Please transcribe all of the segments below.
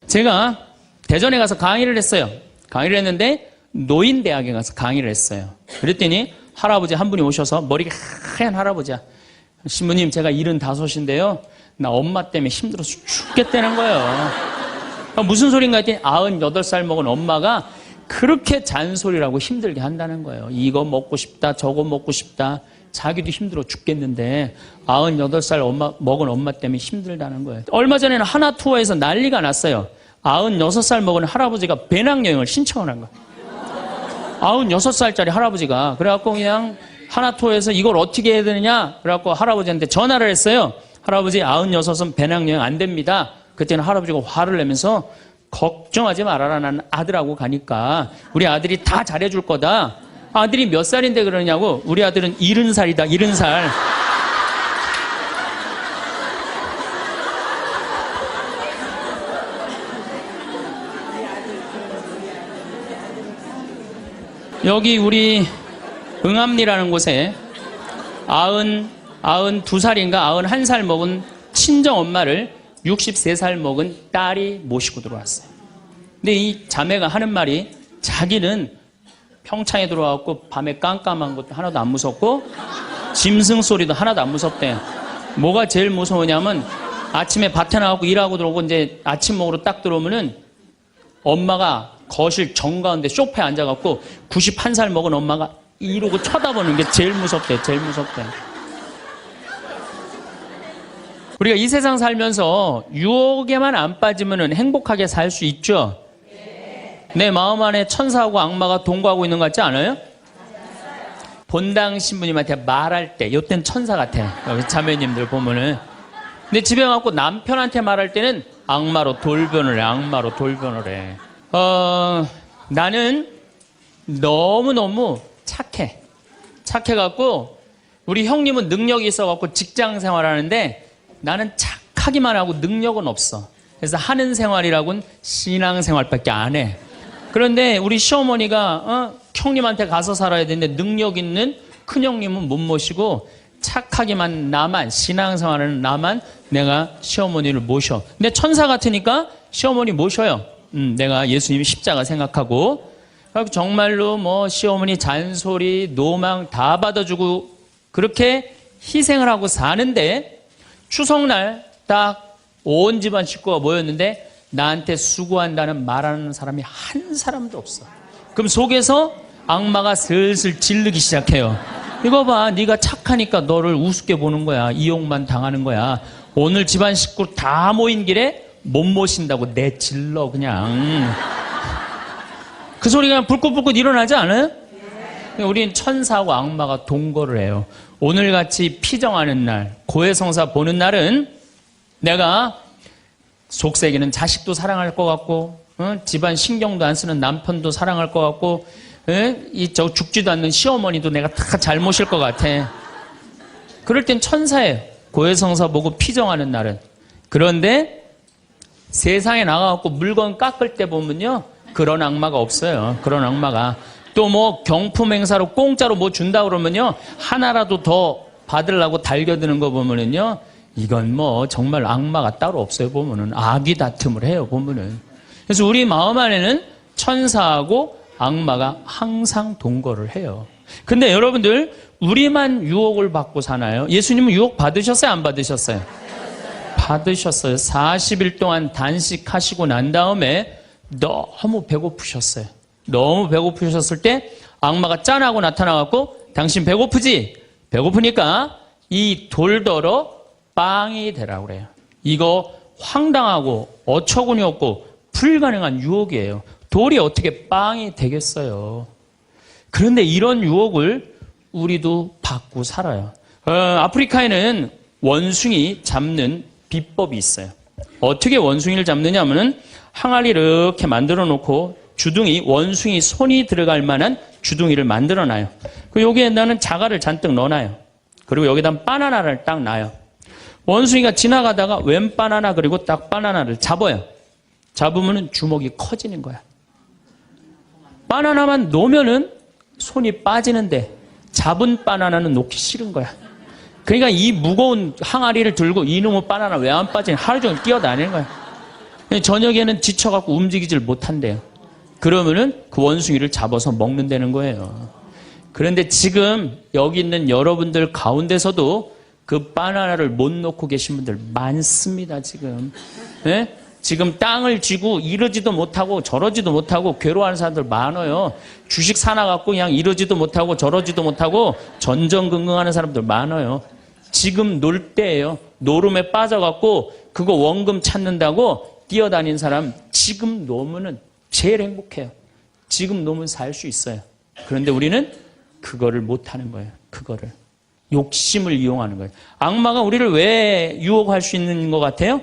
제가 대전에 가서 강의를 했어요. 강의를 했는데 노인대학에 가서 강의를 했어요. 그랬더니 할아버지 한 분이 오셔서 머리가 하얀 할아버지야. 신부님, 제가 75인데요. 나 엄마 때문에 힘들어서 죽겠다는 거예요. 무슨 소린가 했더니 98살 먹은 엄마가 그렇게 잔소리라고 힘들게 한다는 거예요. 이거 먹고 싶다, 저거 먹고 싶다. 자기도 힘들어 죽겠는데 98살 먹은 엄마 때문에 힘들다는 거예요. 얼마 전에는 하나 투어에서 난리가 났어요. 96살 먹은 할아버지가 배낭여행을 신청을 한 거예요. 96살짜리 할아버지가. 그래갖고 그냥 하나 투어에서 이걸 어떻게 해야 되느냐? 그래갖고 할아버지한테 전화를 했어요. 할아버지 96은 배낭여행 안 됩니다. 그때는 할아버지가 화를 내면서 걱정하지 말아라. 난 아들하고 가니까 우리 아들이 다 잘해줄 거다. 아들이 몇 살인데 그러냐고. 우리 아들은 70살이다. 70살. 여기 우리 응암리라는 곳에 92살인가 91살 먹은 친정엄마를 63살 먹은 딸이 모시고 들어왔어요. 근데 이 자매가 하는 말이 자기는 평창에 들어와갖고 밤에 깜깜한 것도 하나도 안 무섭고 짐승 소리도 하나도 안 무섭대. 뭐가 제일 무서우냐면 아침에 밭에 나가고 일하고 들어오고 이제 아침 먹으러 딱 들어오면은 엄마가 거실 정가운데 소파에 앉아갖고 91살 먹은 엄마가 이러고 쳐다보는 게 제일 무섭대. 제일 무섭대. 우리가 이 세상 살면서 유혹에만 안 빠지면 행복하게 살 수 있죠? 내 마음 안에 천사하고 악마가 동거하고 있는 것 같지 않아요? 본당 신부님한테 말할 때 이땐 천사 같아. 여기 자매님들 보면은. 근데 집에 와갖고 남편한테 말할 때는 악마로 돌변을 해. 악마로 돌변을 해. 나는 너무너무 착해. 착해갖고 우리 형님은 능력이 있어갖고 직장 생활하는데 나는 착하기만 하고 능력은 없어. 그래서 하는 생활이라고는 신앙생활밖에 안 해. 그런데 우리 시어머니가 형님한테 가서 살아야 되는데 능력 있는 큰형님은 못 모시고 착하기만 나만, 신앙생활하는 나만 내가 시어머니를 모셔. 근데 천사 같으니까 시어머니 모셔요. 내가 예수님 십자가 생각하고. 정말로 뭐 시어머니 잔소리, 노망 다 받아주고 그렇게 희생을 하고 사는데 추석날 딱 온 집안 식구가 모였는데 나한테 수고한다는 말하는 사람이 한 사람도 없어. 그럼 속에서 악마가 슬슬 질르기 시작해요. 이거 봐, 네가 착하니까 너를 우습게 보는 거야. 이용만 당하는 거야. 오늘 집안 식구 다 모인 길에 못 모신다고 내질러 그냥. 그 소리가 불꽃불꽃 일어나지 않아요? 우리는 천사하고 악마가 동거를 해요. 오늘같이 피정하는 날, 고해성사 보는 날은 내가 속세기는 자식도 사랑할 것 같고 집안 신경도 안 쓰는 남편도 사랑할 것 같고 저 죽지도 않는 시어머니도 내가 다 잘 모실 것 같아. 그럴 땐 천사예요. 고해성사 보고 피정하는 날은. 그런데 세상에 나가갖고 물건 깎을 때 보면요, 그런 악마가 없어요. 그런 악마가. 또 뭐 경품 행사로 공짜로 뭐 준다 그러면요, 하나라도 더 받으려고 달겨드는 거 보면은요, 이건 뭐 정말 악마가 따로 없어요. 보면은 악이 다툼을 해요. 보면은. 그래서 우리 마음 안에는 천사하고 악마가 항상 동거를 해요. 근데 여러분들, 우리만 유혹을 받고 사나요? 예수님은 유혹 받으셨어요? 안 받으셨어요? 받으셨어요. 40일 동안 단식하시고 난 다음에 너무 배고프셨어요. 너무 배고프셨을 때 악마가 짠하고 나타나갖고 당신 배고프지? 배고프니까 이 돌더러 빵이 되라고 그래요. 이거 황당하고 어처구니 없고 불가능한 유혹이에요. 돌이 어떻게 빵이 되겠어요? 그런데 이런 유혹을 우리도 받고 살아요. 아프리카에는 원숭이 잡는 비법이 있어요. 어떻게 원숭이를 잡느냐 하면은 항아리 이렇게 만들어 놓고 주둥이, 원숭이 손이 들어갈 만한 주둥이를 만들어 놔요. 여기에다는 자갈을 잔뜩 넣어놔요. 그리고 여기다 바나나를 딱 놔요. 원숭이가 지나가다가 웬 바나나, 그리고 딱 바나나를 잡아요. 잡으면은 주먹이 커지는 거야. 바나나만 놓으면은 손이 빠지는데 잡은 바나나는 놓기 싫은 거야. 그러니까 이 무거운 항아리를 들고 이놈의 바나나 왜 안 빠지냐 하루 종일 뛰어다니는 거야. 저녁에는 지쳐갖고 움직이질 못한대요. 그러면은 그 원숭이를 잡아서 먹는다는 거예요. 그런데 지금 여기 있는 여러분들 가운데서도 그 바나나를 못 놓고 계신 분들 많습니다, 지금. 네? 지금 땅을 쥐고 이러지도 못하고 저러지도 못하고 괴로워하는 사람들 많아요. 주식 사놔갖고 그냥 이러지도 못하고 저러지도 못하고 전전긍긍하는 사람들 많아요. 지금 놀 때예요. 노름에 빠져갖고 그거 원금 찾는다고 뛰어다니는 사람 지금 놓으면은 제일 행복해요. 지금 놓으면 살 수 있어요. 그런데 우리는 그거를 못하는 거예요. 그거를. 욕심을 이용하는 거예요. 악마가 우리를 왜 유혹할 수 있는 것 같아요?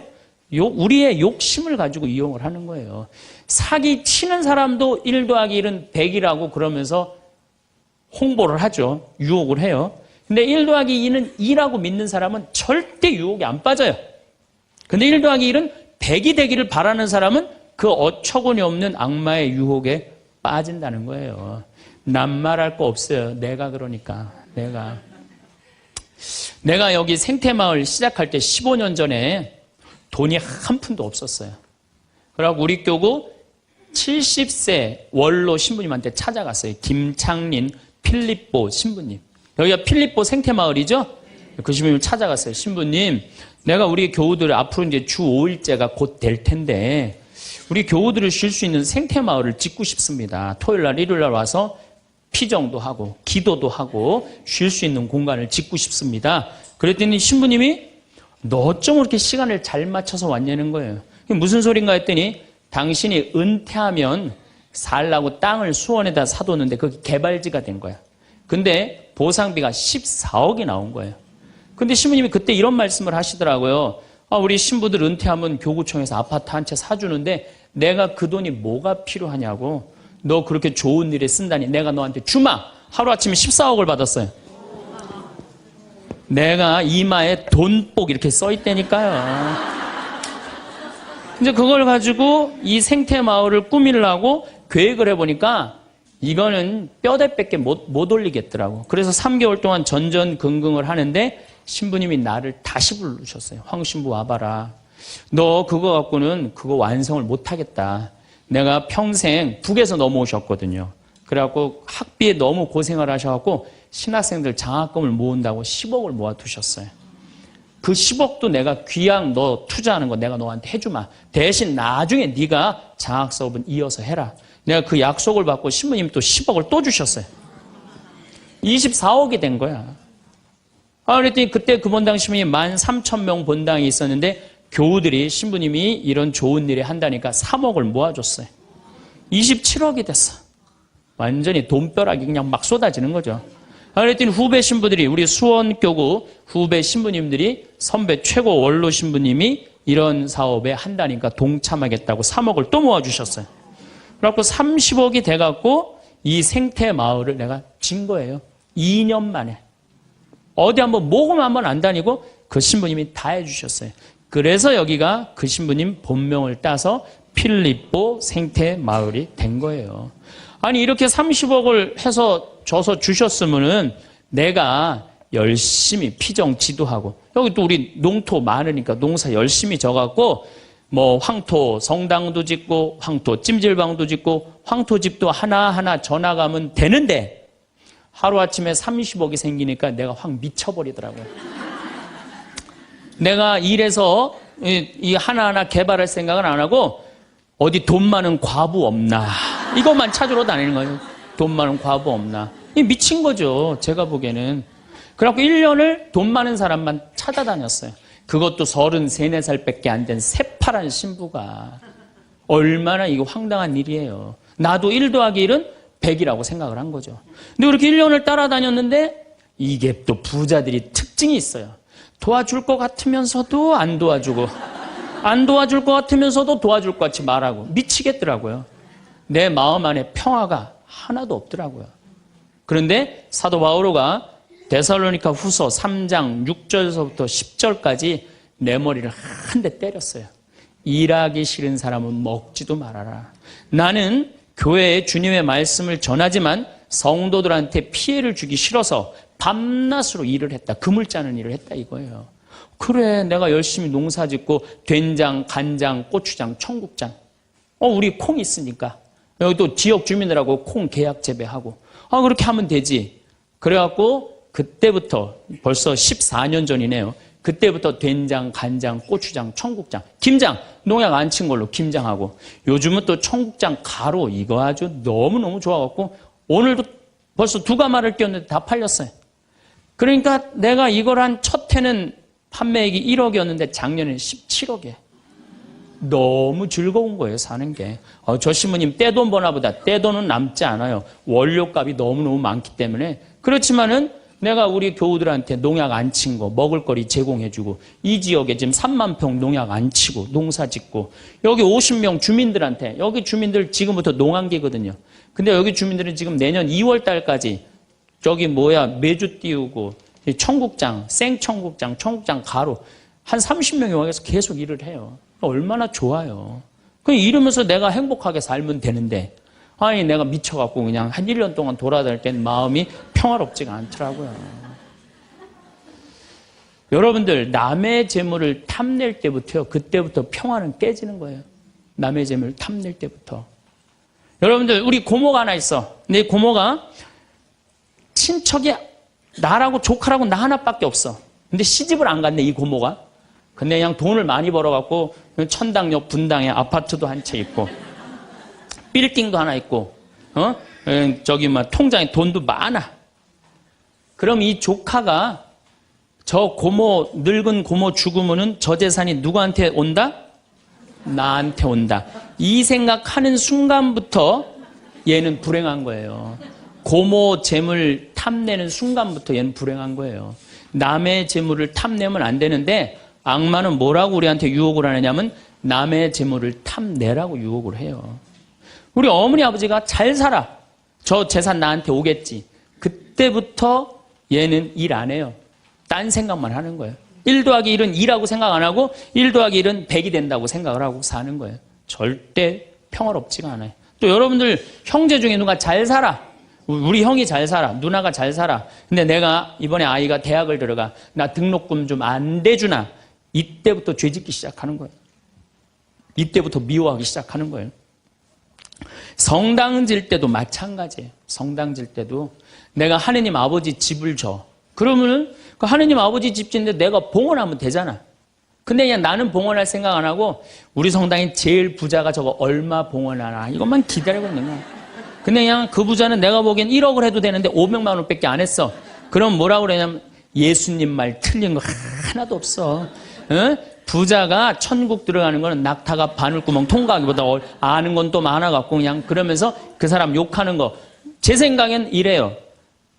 우리의 욕심을 가지고 이용을 하는 거예요. 사기 치는 사람도 1 더하기 1은 100이라고 그러면서 홍보를 하죠. 유혹을 해요. 근데 1 더하기 2는 2라고 믿는 사람은 절대 유혹에 안 빠져요. 근데 1 더하기 1은 100이 되기를 바라는 사람은 그 어처구니 없는 악마의 유혹에 빠진다는 거예요. 난 말할 거 없어요. 내가 그러니까. 내가 여기 생태마을 시작할 때 15년 전에 돈이 한 푼도 없었어요. 그래갖고 우리 교구 70세 원로 신부님한테 찾아갔어요. 김창린 필립보 신부님. 여기가 필립보 생태마을이죠? 그 신부님 찾아갔어요. 신부님, 내가 우리 교우들 앞으로 이제 주 5일째가 곧 될 텐데 우리 교우들을 쉴 수 있는 생태마을을 짓고 싶습니다. 토요일날, 일요일날 와서 피정도 하고 기도도 하고 쉴 수 있는 공간을 짓고 싶습니다. 그랬더니 신부님이 너 어쩜 그렇게 시간을 잘 맞춰서 왔냐는 거예요. 무슨 소린가 했더니 당신이 은퇴하면 살라고 땅을 수원에다 사뒀는데 그게 개발지가 된 거야. 근데 보상비가 14억이 나온 거예요. 근데 신부님이 그때 이런 말씀을 하시더라고요. 우리 신부들 은퇴하면 교구청에서 아파트 한 채 사주는데 내가 그 돈이 뭐가 필요하냐고. 너 그렇게 좋은 일에 쓴다니 내가 너한테 주마. 하루아침에 14억을 받았어요. 내가 이마에 돈복 이렇게 써있다니까요. 이제 그걸 가지고 이 생태마을을 꾸미려고 계획을 해보니까 이거는 뼈대밖에 못 올리겠더라고. 그래서 3개월 동안 전전긍긍을 하는데 신부님이 나를 다시 부르셨어요. 황 신부 와봐라. 너 그거 갖고는 그거 완성을 못하겠다. 내가 평생 북에서 넘어오셨거든요. 그래갖고 학비에 너무 고생을 하셔갖고 신학생들 장학금을 모은다고 10억을 모아두셨어요. 그 10억도 내가 귀양 너 투자하는 거 내가 너한테 해주마. 대신 나중에 네가 장학 수업은 이어서 해라. 내가 그 약속을 받고 신부님이 또 10억을 또 주셨어요. 24억이 된 거야. 그랬더니 그때 그 본당 시민이 13,000명 본당이 있었는데 교우들이 신부님이 이런 좋은 일에 한다니까 3억을 모아줬어요. 27억이 됐어. 완전히 돈벼락이 그냥 막 쏟아지는 거죠. 그랬더니 후배 신부들이 우리 수원교구 후배 신부님들이 선배 최고 원로 신부님이 이런 사업에 한다니까 동참하겠다고 3억을 또 모아주셨어요. 그래갖고 30억이 돼갖고 이 생태마을을 내가 진 거예요. 2년 만에. 어디 한번 모금 한번 안 다니고 그 신부님이 다 해주셨어요. 그래서 여기가 그 신부님 본명을 따서 필립보 생태마을이 된 거예요. 아니 이렇게 30억을 해서 줘서 주셨으면은 내가 열심히 피정 지도하고 여기 또 우리 농토 많으니까 농사 열심히 져갖고 뭐 황토 성당도 짓고 황토 찜질방도 짓고 황토집도 하나하나 져나가면 되는데 하루아침에 30억이 생기니까 내가 확 미쳐버리더라고요. 내가 일해서 이 하나하나 개발할 생각은 안 하고 어디 돈 많은 과부 없나 이것만 찾으러 다니는 거예요. 돈 많은 과부 없나. 미친 거죠. 제가 보기에는. 그래갖고 1년을 돈 많은 사람만 찾아다녔어요. 그것도 33, 4살밖에 안 된 새파란 신부가. 얼마나 이거 황당한 일이에요. 나도 1 더하기 1은 100이라고 생각을 한 거죠. 근데 그렇게 1년을 따라다녔는데 이게 또 부자들이 특징이 있어요. 도와줄 것 같으면서도 안 도와주고 안 도와줄 것 같으면서도 도와줄 것 같이 말하고 미치겠더라고요. 내 마음 안에 평화가 하나도 없더라고요. 그런데 사도 바오로가 데살로니가 후서 3장 6절서부터 10절까지 내 머리를 한 대 때렸어요. 일하기 싫은 사람은 먹지도 말아라. 나는 교회에 주님의 말씀을 전하지만 성도들한테 피해를 주기 싫어서 밤낮으로 일을 했다. 금을 짜는 일을 했다 이거예요. 그래, 내가 열심히 농사 짓고 된장, 간장, 고추장, 청국장. 우리 콩 있으니까. 여기 또 지역 주민들하고 콩 계약 재배하고. 그렇게 하면 되지. 그래갖고 그때부터 벌써 14년 전이네요. 그때부터 된장, 간장, 고추장, 청국장, 김장, 농약 안 친 걸로 김장하고. 요즘은 또 청국장 가루, 이거 아주 너무너무 좋아갖고 오늘도 벌써 2가마를 띄웠는데 다 팔렸어요. 그러니까 내가 이걸 한 첫 해는 판매액이 1억이었는데 작년에는 17억이에요. 너무 즐거운 거예요, 사는 게. 저 신부님 떼돈 버나 보다. 떼돈은 남지 않아요. 원료값이 너무너무 많기 때문에. 그렇지만은 내가 우리 교우들한테 농약 안 친 거, 먹을거리 제공해주고, 이 지역에 지금 3만 평 농약 안 치고, 농사 짓고, 여기 50명 주민들한테, 여기 주민들 지금부터 농한기거든요. 근데 여기 주민들은 지금 내년 2월 달까지 메주 띄우고, 청국장, 생청국장, 청국장 가루, 한 30명이 와서 계속 일을 해요. 얼마나 좋아요. 이러면서 내가 행복하게 살면 되는데, 아니 내가 미쳐갖고 그냥 한 1년 동안 돌아다닐 땐 마음이 평화롭지가 않더라고요. 여러분들, 남의 재물을 탐낼 때부터요, 그때부터 평화는 깨지는 거예요. 남의 재물을 탐낼 때부터. 여러분들, 우리 고모가 하나 있어. 내 고모가 친척이 나라고 조카라고 나 하나밖에 없어. 근데 시집을 안 갔네, 이 고모가. 근데 그냥 돈을 많이 벌어갖고 천당역 분당에 아파트도 한 채 있고, 빌딩도 하나 있고, 통장에 돈도 많아. 그럼 이 조카가 저 고모, 늙은 고모 죽으면은 저 재산이 누구한테 온다? 나한테 온다. 이 생각하는 순간부터 얘는 불행한 거예요. 고모 재물 탐내는 순간부터 얘는 불행한 거예요. 남의 재물을 탐내면 안 되는데, 악마는 뭐라고 우리한테 유혹을 하느냐면 남의 재물을 탐내라고 유혹을 해요. 우리 어머니 아버지가 잘 살아. 저 재산 나한테 오겠지. 그때부터 얘는 일 안 해요. 딴 생각만 하는 거예요. 1 더하기 1은 2라고 생각 안 하고 1 더하기 1은 100이 된다고 생각을 하고 사는 거예요. 절대 평화롭지가 않아요. 또 여러분들 형제 중에 누가 잘 살아. 우리 형이 잘 살아. 누나가 잘 살아. 근데 내가 이번에 아이가 대학을 들어가. 나 등록금 좀 안 대주나. 이때부터 죄짓기 시작하는 거예요. 이때부터 미워하기 시작하는 거예요. 성당 질 때도 마찬가지예요. 성당 질 때도 내가 하느님 아버지 집을 줘. 그러면은 그 하느님 아버지 집 짓는데 내가 봉헌하면 되잖아. 근데 그냥 나는 봉헌할 생각 안 하고 우리 성당의 제일 부자가 저거 얼마 봉헌하나 이것만 기다리고 있는 거야. 근데 그냥 그 부자는 내가 보기엔 1억을 해도 되는데 500만 원밖에 안 했어. 그럼 뭐라고 그러냐면 예수님 말 틀린 거 하나도 없어. 응? 부자가 천국 들어가는 거는 낙타가 바늘구멍 통과하기보다 아는 건 또 많아갖고 그냥 그러면서 그 사람 욕하는 거. 제 생각엔 이래요.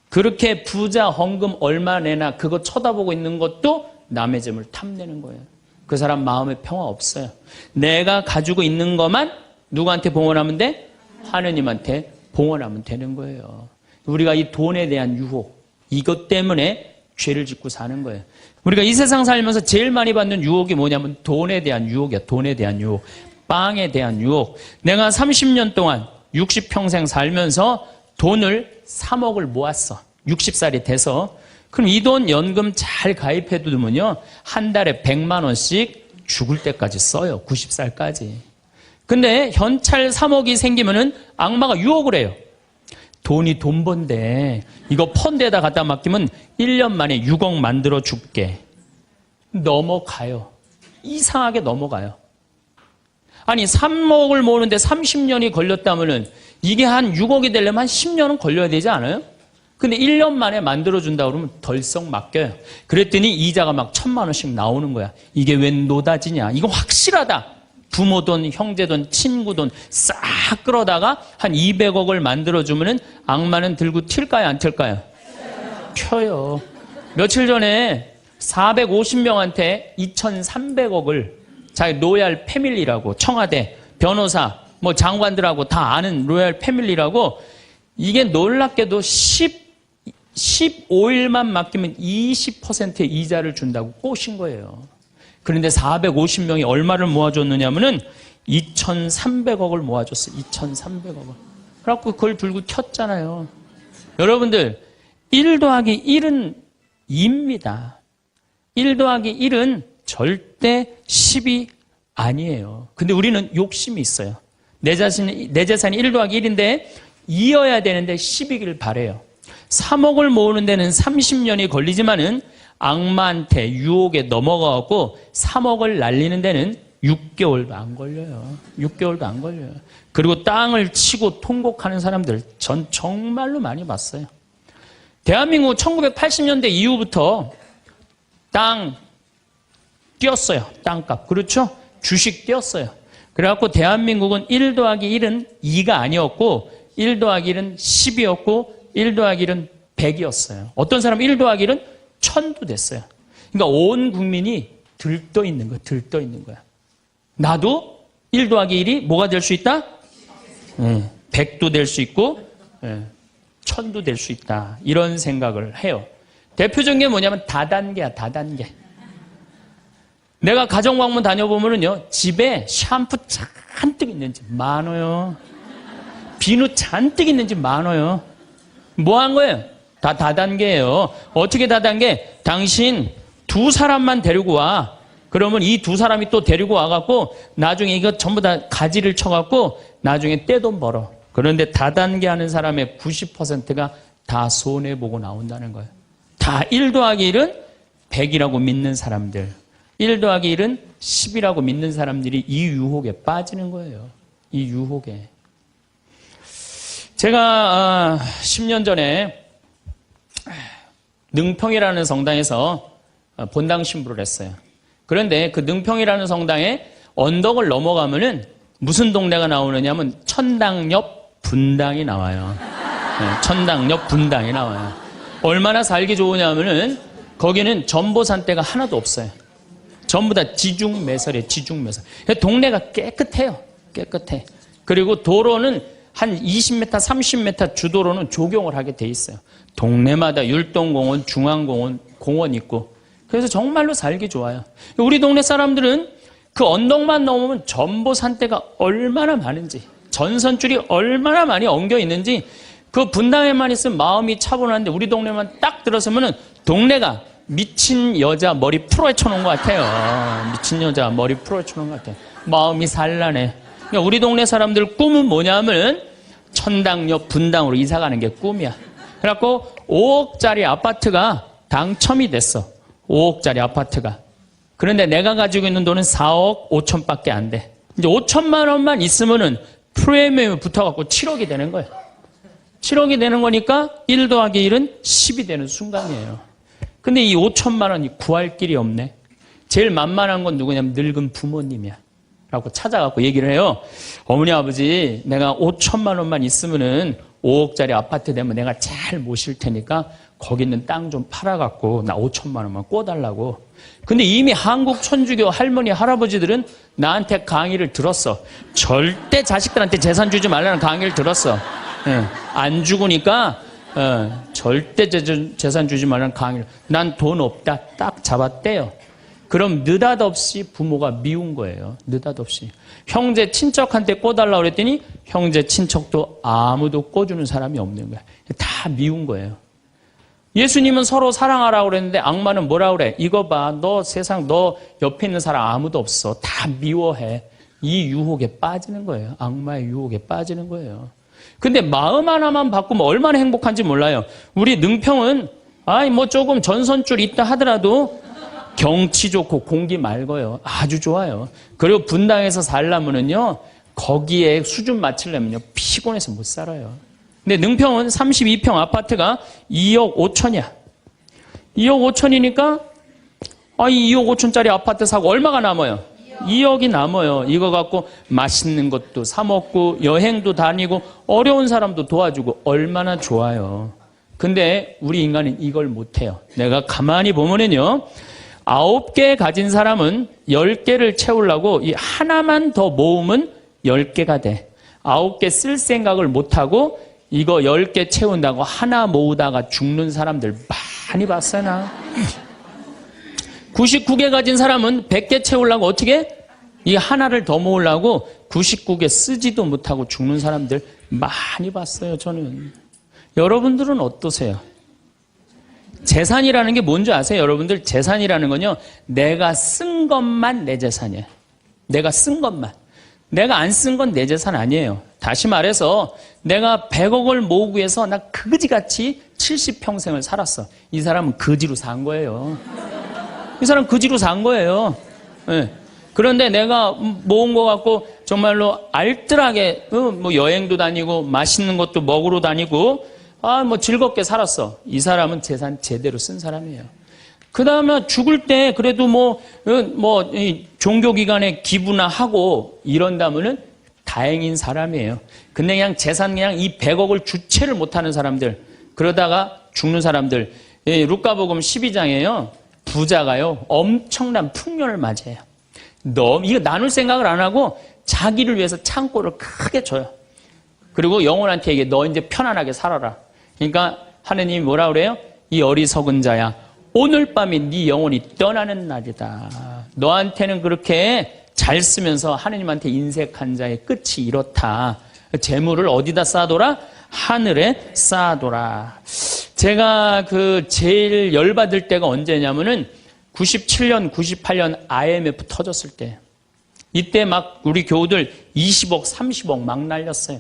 그렇게 부자 헌금 얼마 내나 그거 쳐다보고 있는 것도 남의 재물 탐내는 거예요. 그 사람 마음에 평화 없어요. 내가 가지고 있는 것만 누구한테 봉헌하면 돼? 하느님한테 봉헌하면 되는 거예요. 우리가 이 돈에 대한 유혹, 이것 때문에 죄를 짓고 사는 거예요. 우리가 이 세상 살면서 제일 많이 받는 유혹이 뭐냐면 돈에 대한 유혹이야. 돈에 대한 유혹, 빵에 대한 유혹. 내가 30년 동안 60평생 살면서 돈을 3억을 모았어. 60살이 돼서. 그럼 이 돈 연금 잘 가입해 두면요, 한 달에 100만 원씩 죽을 때까지 써요. 90살까지. 근데 현찰 3억이 생기면은 악마가 유혹을 해요. 돈이 돈 번데 이거 펀드에다 갖다 맡기면 1년 만에 6억 만들어 줄게. 넘어가요. 이상하게 넘어가요. 아니 3억을 모으는데 30년이 걸렸다면은 이게 한 6억이 되려면 한 10년은 걸려야 되지 않아요? 근데 1년 만에 만들어준다 그러면 덜썩 맡겨요. 그랬더니 이자가 막 1,000만 원씩 나오는 거야. 이게 웬 노다지냐. 이거 확실하다. 부모 돈, 형제 돈, 친구 돈 싹 끌어다가 한 200억을 만들어주면은 악마는 들고 튈까요, 안 튈까요? 튀어요. 며칠 전에 450명한테 2,300억을 자기 로얄 패밀리라고, 청와대, 변호사, 뭐 장관들하고 다 아는 로얄 패밀리라고, 이게 놀랍게도 15일만 맡기면 20%의 이자를 준다고 꼬신 거예요. 그런데 450명이 얼마를 모아줬느냐면은 2,300억을 모아줬어요. 2,300억을. 그래갖고 그걸 들고 튀었잖아요. 여러분들, 1 더하기 1은 2입니다. 1 더하기 1은 절대 10이 아니에요. 근데 우리는 욕심이 있어요. 내 재산이 1 더하기 1인데 이어야 되는데 10이길 바래요. 3억을 모으는 데는 30년이 걸리지만은 악마한테 유혹에 넘어가고 3억을 날리는 데는 6개월도 안 걸려요. 6개월도 안 걸려요. 그리고 땅을 치고 통곡하는 사람들 전 정말로 많이 봤어요. 대한민국 1980년대 이후부터 땅 뛰었어요. 땅값. 그렇죠? 주식 뛰었어요. 그래갖고 대한민국은 1 더하기 1은 2가 아니었고 1 더하기 1은 10이었고 1 더하기 1은 100이었어요. 어떤 사람은 1 더하기 1은 1000도 됐어요. 그러니까 온 국민이 들떠 있는 거야. 들떠 있는 거야. 나도 1 더하기 1이 뭐가 될 수 있다? 100도 될 수 있고 1000도 될 수 있다. 이런 생각을 해요. 대표적인 게 뭐냐면 다단계야. 다단계. 내가 가정방문 다녀보면은요, 집에 샴푸 잔뜩 있는지 많아요. 비누 잔뜩 있는지 많아요. 뭐 한 거예요? 다 다단계예요. 어떻게 다단계? 당신 2사람만 데리고 와. 그러면 이 2사람이 또 데리고 와갖고 나중에 이거 전부 다 가지를 쳐갖고 나중에 떼돈 벌어. 그런데 다단계 하는 사람의 90%가 다 손해보고 나온다는 거예요. 다 1 더하기 1은 100이라고 믿는 사람들. 1 더하기 1은 10이라고 믿는 사람들이 이 유혹에 빠지는 거예요. 이 유혹에. 제가 10년 전에 능평이라는 성당에서 본당 신부를 했어요. 그런데 그 능평이라는 성당에 언덕을 넘어가면은 무슨 동네가 나오느냐면 천당역 분당이 나와요. 천당역 분당이 나와요. 얼마나 살기 좋으냐면은 거기는 전보산대가 하나도 없어요. 전부 다 지중매설이에요. 지중매설. 동네가 깨끗해요. 깨끗해. 그리고 도로는 한 20m, 30m 주도로는 조경을 하게 돼 있어요. 동네마다 율동공원, 중앙공원, 공원 있고. 그래서 정말로 살기 좋아요. 우리 동네 사람들은 그 언덕만 넘으면 전보산대가 얼마나 많은지, 전선줄이 얼마나 많이 엉겨 있는지, 그 분당에만 있으면 마음이 차분한데 우리 동네만 딱 들어서면은 동네가 미친 여자 머리 풀어헤쳐 놓은 것 같아요. 미친 여자 머리 풀어헤쳐 놓은 것 같아요. 마음이 산란해. 그러니까 우리 동네 사람들 꿈은 뭐냐면 천당역 분당으로 이사 가는 게 꿈이야. 그래갖고 5억짜리 아파트가 당첨이 됐어. 5억짜리 아파트가. 그런데 내가 가지고 있는 돈은 4억 5천밖에 안 돼. 이제 5천만 원만 있으면은 프리미엄이 붙어갖고 7억이 되는 거예요. 7억이 되는 거니까 1 더하기 1은 10이 되는 순간이에요. 근데 이 5천만 원이 구할 길이 없네. 제일 만만한 건 누구냐면 늙은 부모님이야. 라고 찾아갖고 얘기를 해요. 어머니, 아버지, 내가 5천만 원만 있으면은 5억짜리 아파트 되면 내가 잘 모실 테니까 거기 있는 땅 좀 팔아갖고 나 5천만 원만 꿔달라고. 근데 이미 한국 천주교 할머니, 할아버지들은 나한테 강의를 들었어. 절대 자식들한테 재산 주지 말라는 강의를 들었어. 안 죽으니까 절대 재산 주지 말라는 강의를. 난 돈 없다. 딱 잡았대요. 그럼 느닷없이 부모가 미운 거예요. 느닷없이. 형제 친척한테 꿔달라고 그랬더니 형제 친척도 아무도 꿔주는 사람이 없는 거야. 다 미운 거예요. 예수님은 서로 사랑하라고 그랬는데 악마는 뭐라고 그래? 이거 봐. 너 세상 너 옆에 있는 사람 아무도 없어. 다 미워해. 이 유혹에 빠지는 거예요. 악마의 유혹에 빠지는 거예요. 근데 마음 하나만 바꾸면 얼마나 행복한지 몰라요. 우리 능평은 뭐 조금 전선줄 있다 하더라도 경치 좋고 공기 맑아요. 아주 좋아요. 그리고 분당에서 살려면은요, 거기에 수준 맞추려면요, 피곤해서 못 살아요. 근데 능평은 32평 아파트가 2억 5천이야. 2억 5천이니까, 이 2억 5천짜리 아파트 사고 얼마가 남아요? 2억이 남아요. 이거 갖고 맛있는 것도 사먹고, 여행도 다니고, 어려운 사람도 도와주고, 얼마나 좋아요. 근데 우리 인간은 이걸 못해요. 내가 가만히 보면은요, 9개 가진 사람은 10개를 채우려고 이 하나만 더 모으면 10개가 돼. 9개 쓸 생각을 못하고 이거 10개 채운다고 하나 모으다가 죽는 사람들 많이 봤어요, 나. 99개 가진 사람은 100개 채우려고 어떻게? 이 하나를 더 모으려고 99개 쓰지도 못하고 죽는 사람들 많이 봤어요, 저는. 여러분들은 어떠세요? 재산이라는 게 뭔지 아세요? 여러분들 재산이라는 건요. 내가 쓴 것만 내 재산이에요. 내가 쓴 것만. 내가 안 쓴 건 내 재산 아니에요. 다시 말해서 내가 100억을 모으기 위해서 나 그지같이 70평생을 살았어. 이 사람은 거지로 산 거예요. 이 사람 거지로 산 거예요. 네. 그런데 내가 모은 거 갖고 정말로 알뜰하게 뭐 여행도 다니고 맛있는 것도 먹으러 다니고 뭐 즐겁게 살았어. 이 사람은 재산 제대로 쓴 사람이에요. 그 다음에 죽을 때 그래도 종교기관에 기부나 하고 이런다면은 다행인 사람이에요. 근데 그냥 재산 그냥 이 100억을 주체를 못하는 사람들, 그러다가 죽는 사람들, 루카복음 12장에요. 부자가요, 엄청난 풍년을 맞이해요. 이거 나눌 생각을 안 하고 자기를 위해서 창고를 크게 줘요. 그리고 영혼한테 얘기해. 너 이제 편안하게 살아라. 그러니까 하느님이 뭐라 그래요? 이 어리석은 자야. 오늘 밤이 네 영혼이 떠나는 날이다. 너한테는 그렇게 잘 쓰면서 하느님한테 인색한 자의 끝이 이렇다. 재물을 어디다 쌓아둬라? 하늘에 쌓아둬라. 제가 제일 열받을 때가 언제냐면은 97년, 98년 IMF 터졌을 때. 이때 막 우리 교우들 20억, 30억 막 날렸어요.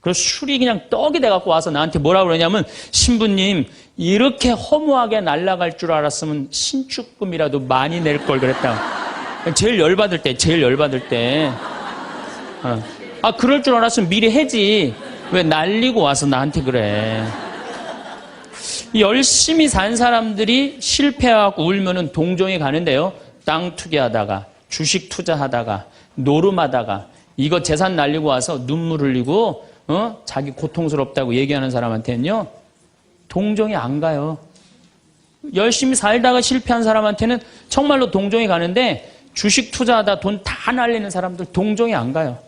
그래서 술이 그냥 떡이 돼갖고 와서 나한테 뭐라 그러냐면, 신부님, 이렇게 허무하게 날아갈 줄 알았으면 신축금이라도 많이 낼 걸 그랬다. 제일 열받을 때. 그럴 줄 알았으면 미리 해지. 왜 날리고 와서 나한테 그래. 열심히 산 사람들이 실패하고 울면은 동정이 가는데요. 땅 투기하다가, 주식 투자하다가, 노름하다가, 이거 재산 날리고 와서 눈물 흘리고, 자기 고통스럽다고 얘기하는 사람한테는요, 동정이 안 가요. 열심히 살다가 실패한 사람한테는 정말로 동정이 가는데, 주식 투자하다 돈 다 날리는 사람들 동정이 안 가요.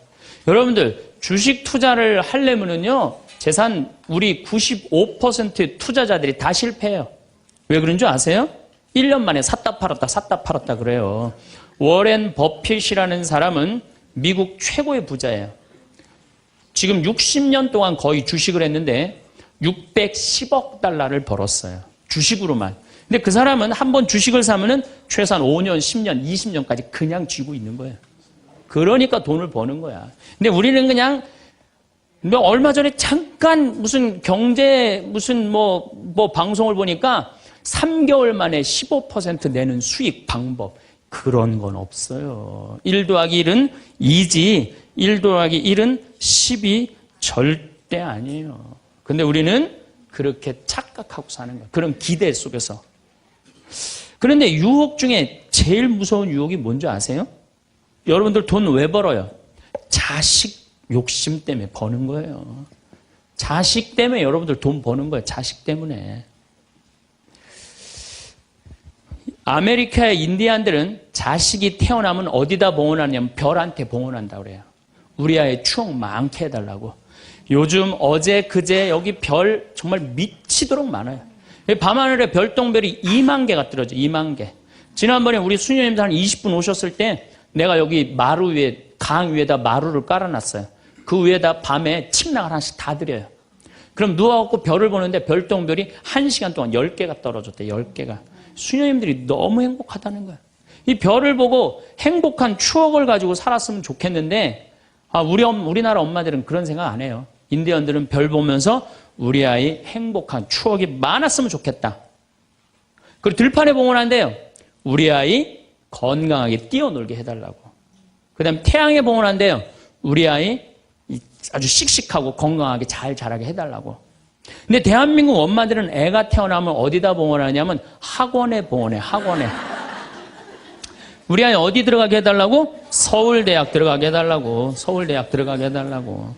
여러분들, 주식 투자를 하려면은요, 재산 우리 95% 투자자들이 다 실패해요. 왜 그런 줄 아세요? 1년 만에 샀다 팔았다 그래요. 워렌 버핏이라는 사람은 미국 최고의 부자예요. 지금 60년 동안 거의 주식을 했는데 610억 달러를 벌었어요. 주식으로만. 근데 그 사람은 한번 주식을 사면은 최소한 5년, 10년, 20년까지 그냥 쥐고 있는 거예요. 그러니까 돈을 버는 거야. 근데 우리는 그냥 얼마 전에 잠깐 무슨 방송을 보니까 3개월 만에 15% 내는 수익 방법. 그런 건 없어요. 1 더하기 1은 2지, 1 더하기 1은 10이 절대 아니에요. 근데 우리는 그렇게 착각하고 사는 거예요. 그런 기대 속에서. 그런데 유혹 중에 제일 무서운 유혹이 뭔지 아세요? 여러분들 돈 왜 벌어요? 자식 욕심 때문에 버는 거예요. 자식 때문에 여러분들 돈 버는 거예요. 자식 때문에. 아메리카의 인디안들은 자식이 태어나면 어디다 봉헌하냐면 별한테 봉헌한다고 그래요. 우리 아이 추억 많게 해달라고. 요즘 어제 그제 여기 별 정말 미치도록 많아요. 밤하늘에 별똥별이 2만 개가 떨어져. 2만 개. 지난번에 우리 수녀님들 한 20분 오셨을 때 내가 여기 마루 위에, 강 위에다 마루를 깔아놨어요. 그 위에다 밤에 침낭 하나씩 다 드려요. 그럼 누워갖고 별을 보는데 별똥별이 1시간 동안 10개가 떨어졌대. 10개가. 수녀님들이 너무 행복하다는 거야. 이 별을 보고 행복한 추억을 가지고 살았으면 좋겠는데, 우리나라 엄마들은 그런 생각 안 해요. 인디언들은 별 보면서 우리 아이 행복한 추억이 많았으면 좋겠다. 그리고 들판에 봉헌한대요. 우리 아이 건강하게 뛰어놀게 해달라고. 그 다음에 태양에 봉헌한대요. 우리 아이 아주 씩씩하고 건강하게 잘 자라게 해달라고. 근데 대한민국 엄마들은 애가 태어나면 어디다 봉헌하냐면 학원에 봉헌해. 학원에. 우리 아이 어디 들어가게 해달라고? 서울대학 들어가게 해달라고. 서울대학 들어가게 해달라고.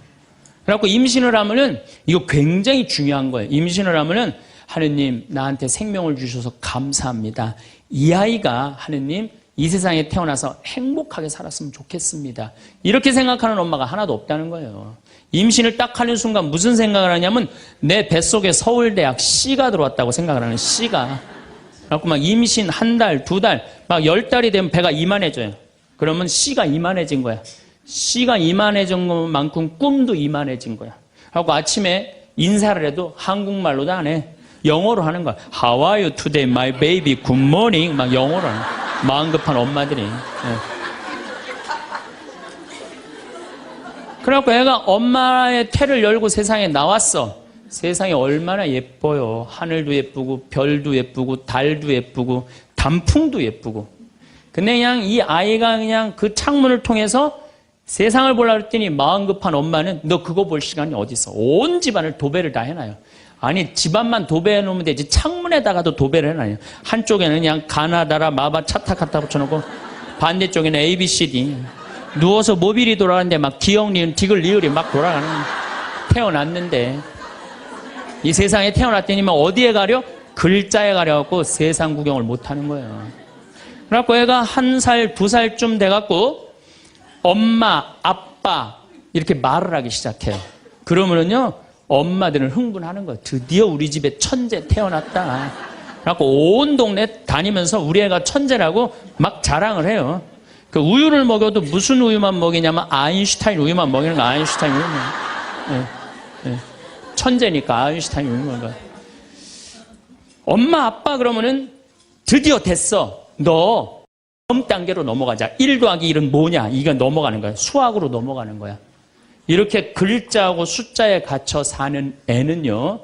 그래갖고 임신을 하면은, 이거 굉장히 중요한 거예요. 임신을 하면은, 하느님, 나한테 생명을 주셔서 감사합니다. 이 아이가 하느님, 이 세상에 태어나서 행복하게 살았으면 좋겠습니다. 이렇게 생각하는 엄마가 하나도 없다는 거예요. 임신을 딱 하는 순간 무슨 생각을 하냐면, 내 뱃속에 서울대학 C가 들어왔다고 생각을 하는 C가. 그래갖고 막 임신 1달, 2달, 막 10달이 되면 배가 이만해져요. 그러면 C가 이만해진 거야. C가 이만해진 것만큼 꿈도 이만해진 거야. 그래갖고 아침에 인사를 해도 한국말로도 안 해. 영어로 하는 거야. How are you today, my baby? Good morning. 막 영어로 하는 거야. 마음 급한 엄마들이. 예. 그래갖고 애가 엄마의 태를 열고 세상에 나왔어. 세상이 얼마나 예뻐요. 하늘도 예쁘고 별도 예쁘고 달도 예쁘고 단풍도 예쁘고. 근데 그냥 이 아이가 그냥 그 창문을 통해서 세상을 보려고 했더니 마음 급한 엄마는 너 그거 볼 시간이 어디 있어. 온 집안을 도배를 다 해놔요. 아니 집안만 도배해 놓으면 되지 창문에다가도 도배를 해놔요. 한쪽에는 그냥 가나다라 마바 차타 갖다 붙여놓고 반대쪽에는 ABCD. 누워서 모빌이 돌아가는데 막 기억, 리을, 디귿, 리을이 막 돌아가는 거예요. 태어났는데 이 세상에 태어났더니 막 어디에 가려? 글자에 가려갖고 세상 구경을 못하는 거예요. 그래갖고 애가 1살, 2살쯤 돼갖고 엄마, 아빠 이렇게 말을 하기 시작해요. 그러면은요 엄마들은 흥분하는 거예요. 드디어 우리 집에 천재 태어났다. 그래갖고 온 동네 다니면서 우리 애가 천재라고 막 자랑을 해요. 그 우유를 먹여도 무슨 우유만 먹이냐면 아인슈타인 우유만 먹이는 거. 아인슈타인 우유만. 예, 예. 천재니까 아인슈타인 우유만 먹어. 엄마 아빠 그러면은 드디어 됐어. 너 다음 단계로 넘어가자. 1 더하기 1은 뭐냐? 이거 넘어가는 거야. 수학으로 넘어가는 거야. 이렇게 글자하고 숫자에 갇혀 사는 애는요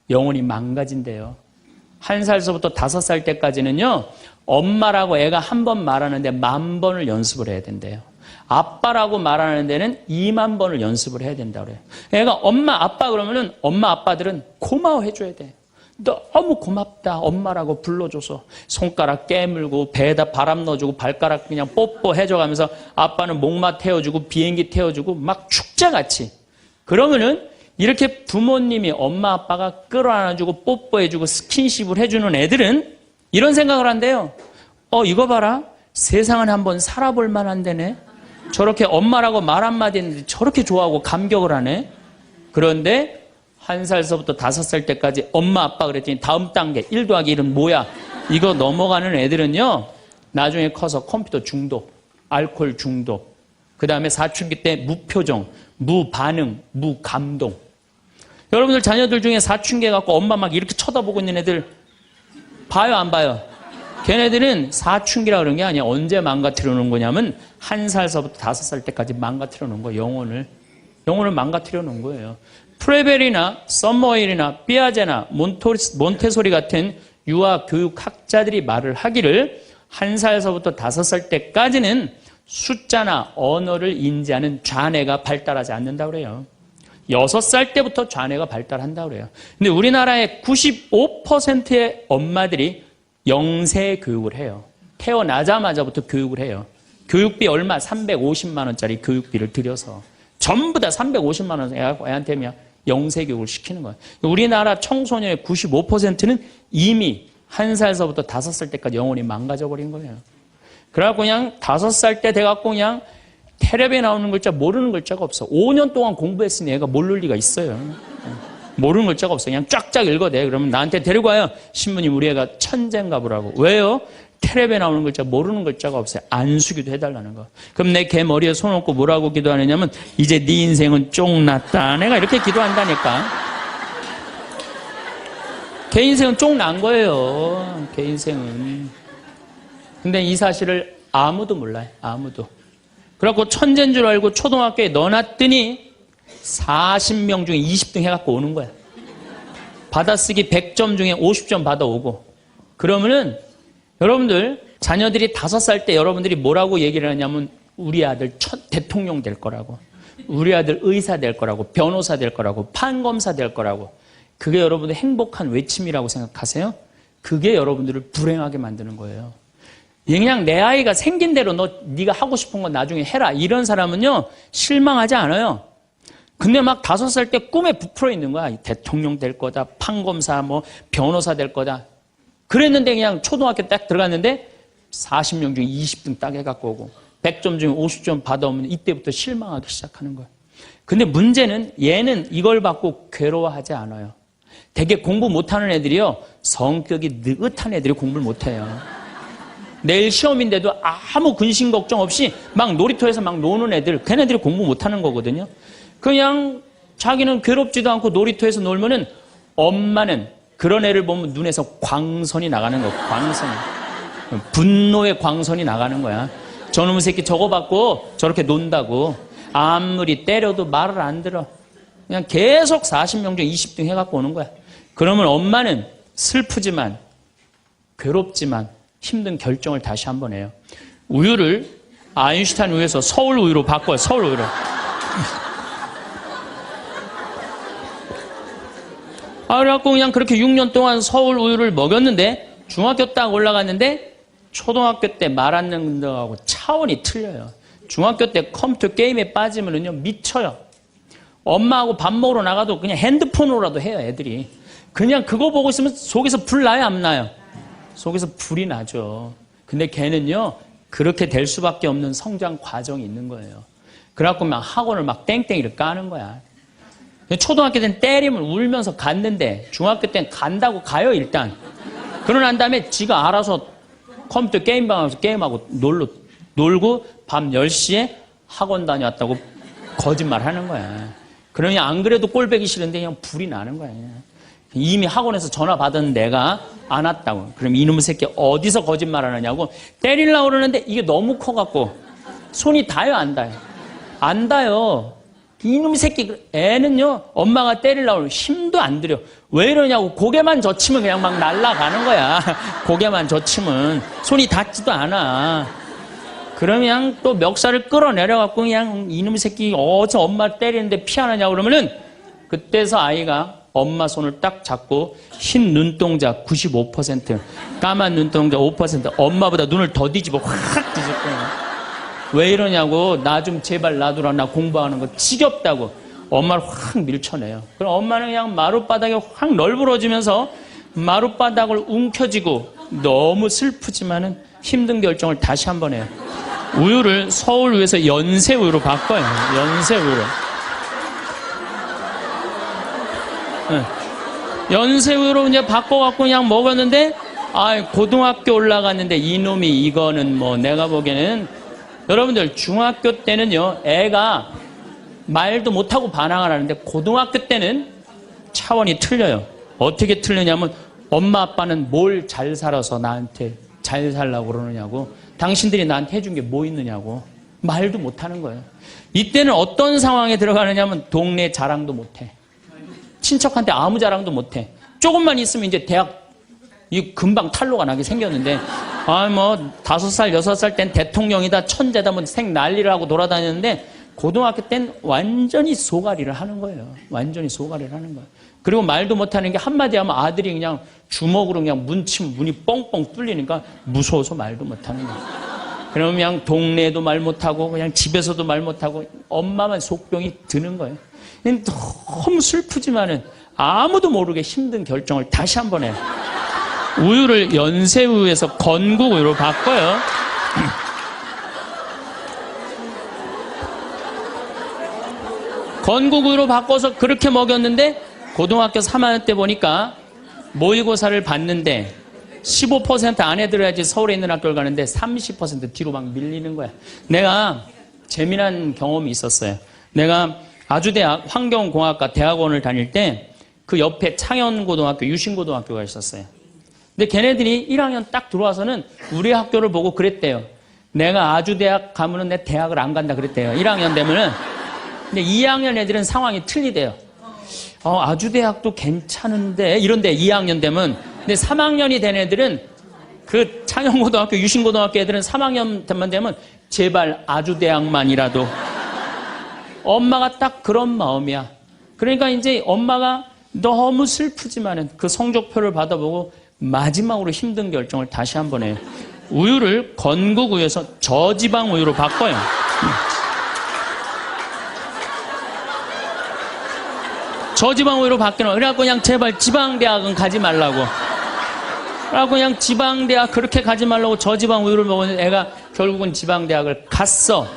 영혼이 망가진대요. 1살서부터 5살 때까지는요 엄마라고 애가 한 번 말하는데 10,000번을 연습을 해야 된대요. 아빠라고 말하는 데는 20,000번을 연습을 해야 된다고 그래요. 애가 엄마 아빠 그러면은 엄마 아빠들은 고마워해 줘야 돼. 너무 고맙다 엄마라고 불러줘서 손가락 깨물고 배에다 바람 넣어주고 발가락 그냥 뽀뽀해줘가면서 아빠는 목마 태워주고 비행기 태워주고 막 축제같이. 그러면은 이렇게 부모님이 엄마 아빠가 끌어안아주고 뽀뽀해주고 스킨십을 해주는 애들은 이런 생각을 한대요. 이거 봐라. 세상은 한번 살아볼 만한 데네. 저렇게 엄마라고 말 한마디 했는데 저렇게 좋아하고 감격을 하네. 그런데 1살서부터 5살 때까지 엄마 아빠 그랬더니 다음 단계 1 더하기 1은 뭐야? 이거 넘어가는 애들은요 나중에 커서 컴퓨터 중독, 알코올 중독, 그 다음에 사춘기 때 무표정, 무반응, 무감동. 여러분들 자녀들 중에 사춘기 갖고 엄마 막 이렇게 쳐다보고 있는 애들 봐요 안 봐요? 걔네들은 사춘기라 그런 게 아니야. 언제 망가뜨려 놓은 거냐면 1살서부터 5살 때까지 망가뜨려 놓은 거예요. 영혼을 망가뜨려 놓은 거예요. 프레벨이나 썸머힐이나 삐아제나 몬테소리 같은 유아 교육학자들이 말을 하기를 1살서부터 5살 때까지는 숫자나 언어를 인지하는 좌뇌가 발달하지 않는다고 그래요. 6살 때부터 좌뇌가 발달한다고 그래요. 근데 우리나라의 95%의 엄마들이 영세 교육을 해요. 태어나자마자부터 교육을 해요. 교육비 얼마? 350만 원짜리 교육비를 들여서 전부 다 350만 원 애한테 그냥 영세 교육을 시키는 거예요. 우리나라 청소년의 95%는 이미 1살서부터 5살 때까지 영혼이 망가져 버린 거예요. 그래갖고 그냥 5살 때 돼갖고 그냥 텔레비에 나오는 글자 모르는 글자가 없어. 5년 동안 공부했으니 애가 모를 리가 있어요. 모르는 글자가 없어. 그냥 쫙쫙 읽어대. 그러면 나한테 데리고 와요. 신부님 우리 애가 천재인가 보라고. 왜요? 텔레비에 나오는 글자 모르는 글자가 없어요. 안수기도 해달라는 거. 그럼 내 걔 머리에 손 얹고 뭐라고 기도하느냐면 이제 네 인생은 쫑났다. 내가 이렇게 기도한다니까. 걔 인생은 쫑난 거예요. 걔 인생은. 근데 이 사실을 아무도 몰라요. 아무도. 그래갖고 천재인 줄 알고 초등학교에 넣어놨더니 40명 중에 20등 해갖고 오는 거야. 받아쓰기 100점 중에 50점 받아오고. 그러면은 여러분들 자녀들이 5살 때 여러분들이 뭐라고 얘기를 하냐면 우리 아들 대통령 될 거라고, 우리 아들 의사 될 거라고, 변호사 될 거라고, 판검사 될 거라고. 그게 여러분들 행복한 외침이라고 생각하세요? 그게 여러분들을 불행하게 만드는 거예요. 그냥 내 아이가 생긴 대로 네가 하고 싶은 건 나중에 해라. 이런 사람은요 실망하지 않아요. 근데 막 5살 때 꿈에 부풀어 있는 거야. 대통령 될 거다, 판검사, 변호사 될 거다. 그랬는데 그냥 초등학교 딱 들어갔는데 40명 중에 20등 딱 해갖고 오고 100점 중에 50점 받아오면 이때부터 실망하기 시작하는 거야. 근데 문제는 얘는 이걸 받고 괴로워하지 않아요. 되게 공부 못하는 애들이요 성격이 느긋한 애들이 공부를 못해요. 내일 시험인데도 아무 근심 걱정 없이 막 놀이터에서 막 노는 애들, 걔네들이 공부 못하는 거거든요. 그냥 자기는 괴롭지도 않고 놀이터에서 놀면은 엄마는 그런 애를 보면 눈에서 광선이 나가는 거야. 광선이. 분노의 광선이 나가는 거야. 저놈의 새끼 저거 받고 저렇게 논다고. 아무리 때려도 말을 안 들어. 그냥 계속 40명 중 20등 해갖고 오는 거야. 그러면 엄마는 슬프지만 괴롭지만 힘든 결정을 다시 한번 해요. 우유를 아인슈타인 우유에서 서울 우유로 바꿔요. 서울 우유로. 그래갖고 그냥 그렇게 6년 동안 서울 우유를 먹였는데 중학교 딱 올라갔는데 초등학교 때 말 안 듣는 거하고 차원이 틀려요. 중학교 때 컴퓨터 게임에 빠지면은요 미쳐요. 엄마하고 밥 먹으러 나가도 그냥 핸드폰으로라도 해요, 애들이. 그냥 그거 보고 있으면 속에서 불 나요, 안 나요? 속에서 불이 나죠. 근데 걔는요 그렇게 될 수밖에 없는 성장 과정이 있는 거예요. 그래갖고 막 학원을 막 땡땡이를 까는 거야. 초등학교 때는 때리면 울면서 갔는데 중학교 때는 간다고 가요, 일단. 그러고 난 다음에 지가 알아서 컴퓨터 게임방 가서 게임하고 놀고 밤 10시에 학원 다녀왔다고 거짓말 하는 거야. 그러니 안 그래도 꼴배기 싫은데 그냥 불이 나는 거야. 이미 학원에서 전화 받은 내가 안 왔다고. 그럼 이놈의 새끼 어디서 거짓말 하느냐고 때리려고 그러는데 이게 너무 커갖고 손이 닿아요, 안 닿아요? 안 닿아요. 이놈의 새끼, 애는요, 엄마가 때리려고 하면 힘도 안 들여. 왜 이러냐고, 고개만 젖히면 그냥 막 날아가는 거야. 고개만 젖히면. 손이 닿지도 않아. 그러면 또 멱살을 끌어내려갖고 그냥 이놈의 새끼, 어서 엄마 때리는데 피하느냐고 그러면은 그때서 아이가 엄마 손을 딱 잡고 흰 눈동자 95%, 까만 눈동자 5%, 엄마보다 눈을 더 뒤집어 확 뒤질 거야. 왜 이러냐고, 나 좀 제발 놔두라, 나 공부하는 거 지겹다고 엄마를 확 밀쳐내요. 그럼 엄마는 그냥 마룻바닥에 확 널브러지면서 마룻바닥을 움켜쥐고 너무 슬프지만은 힘든 결정을 다시 한번 해요. 우유를 서울 우유에서 연세 우유로 바꿔요. 연세 우유로. 네. 연세 우유로 이제 바꿔갖고 그냥 먹었는데, 고등학교 올라갔는데 이놈이 이거는 뭐 내가 보기에는 여러분들 중학교 때는요 애가 말도 못하고 반항을 하는데 고등학교 때는 차원이 틀려요. 어떻게 틀리냐면 엄마 아빠는 뭘 잘 살아서 나한테 잘 살라고 그러느냐고, 당신들이 나한테 해준 게 뭐 있느냐고 말도 못하는 거예요. 이때는 어떤 상황에 들어가느냐면 동네 자랑도 못해. 친척한테 아무 자랑도 못해. 조금만 있으면 이제 대학 금방 탈로가 나게 생겼는데, 5살, 6살 땐 대통령이다, 천재다, 뭐 생 난리를 하고 돌아다녔는데, 고등학교 땐 완전히 소가리를 하는 거예요. 완전히 소가리를 하는 거예요. 그리고 말도 못하는 게 한마디 하면 아들이 그냥 주먹으로 그냥 문치면 문이 뻥뻥 뚫리니까 무서워서 말도 못하는 거예요. 그러면 그냥 동네에도 말 못하고, 그냥 집에서도 말 못하고, 엄마만 속병이 드는 거예요. 너무 슬프지만은 아무도 모르게 힘든 결정을 다시 한번 해요. 우유를 연세우유에서 건국우유로 바꿔요. 건국우유로 바꿔서 그렇게 먹였는데 고등학교 3학년 때 보니까 모의고사를 봤는데 15% 안에 들어야지 서울에 있는 학교를 가는데 30% 뒤로 막 밀리는 거야. 내가 재미난 경험이 있었어요. 내가 아주대학 환경공학과 대학원을 다닐 때 그 옆에 창현고등학교, 유신고등학교가 있었어요. 근데 걔네들이 1학년 딱 들어와서는 우리 학교를 보고 그랬대요. 내가 아주대학 가면은 내 대학을 안 간다 그랬대요. 1학년 되면은. 근데 2학년 애들은 상황이 틀리대요. 아주대학도 괜찮은데 이런데 2학년 되면. 근데 3학년이 된 애들은 그 창현고등학교, 유신고등학교 애들은 3학년만 되면 제발 아주대학만이라도. 엄마가 딱 그런 마음이야. 그러니까 이제 엄마가 너무 슬프지만은 그 성적표를 받아보고 마지막으로 힘든 결정을 다시 한번 해요. 우유를 건국우유에서 저지방 우유로 바꿔요. 저지방 우유로 바뀌는. 그래갖고 그냥 제발 지방대학은 가지 말라고. 그래갖고 그냥 지방대학 그렇게 가지 말라고 저지방 우유를 먹었는데 애가 결국은 지방대학을 갔어.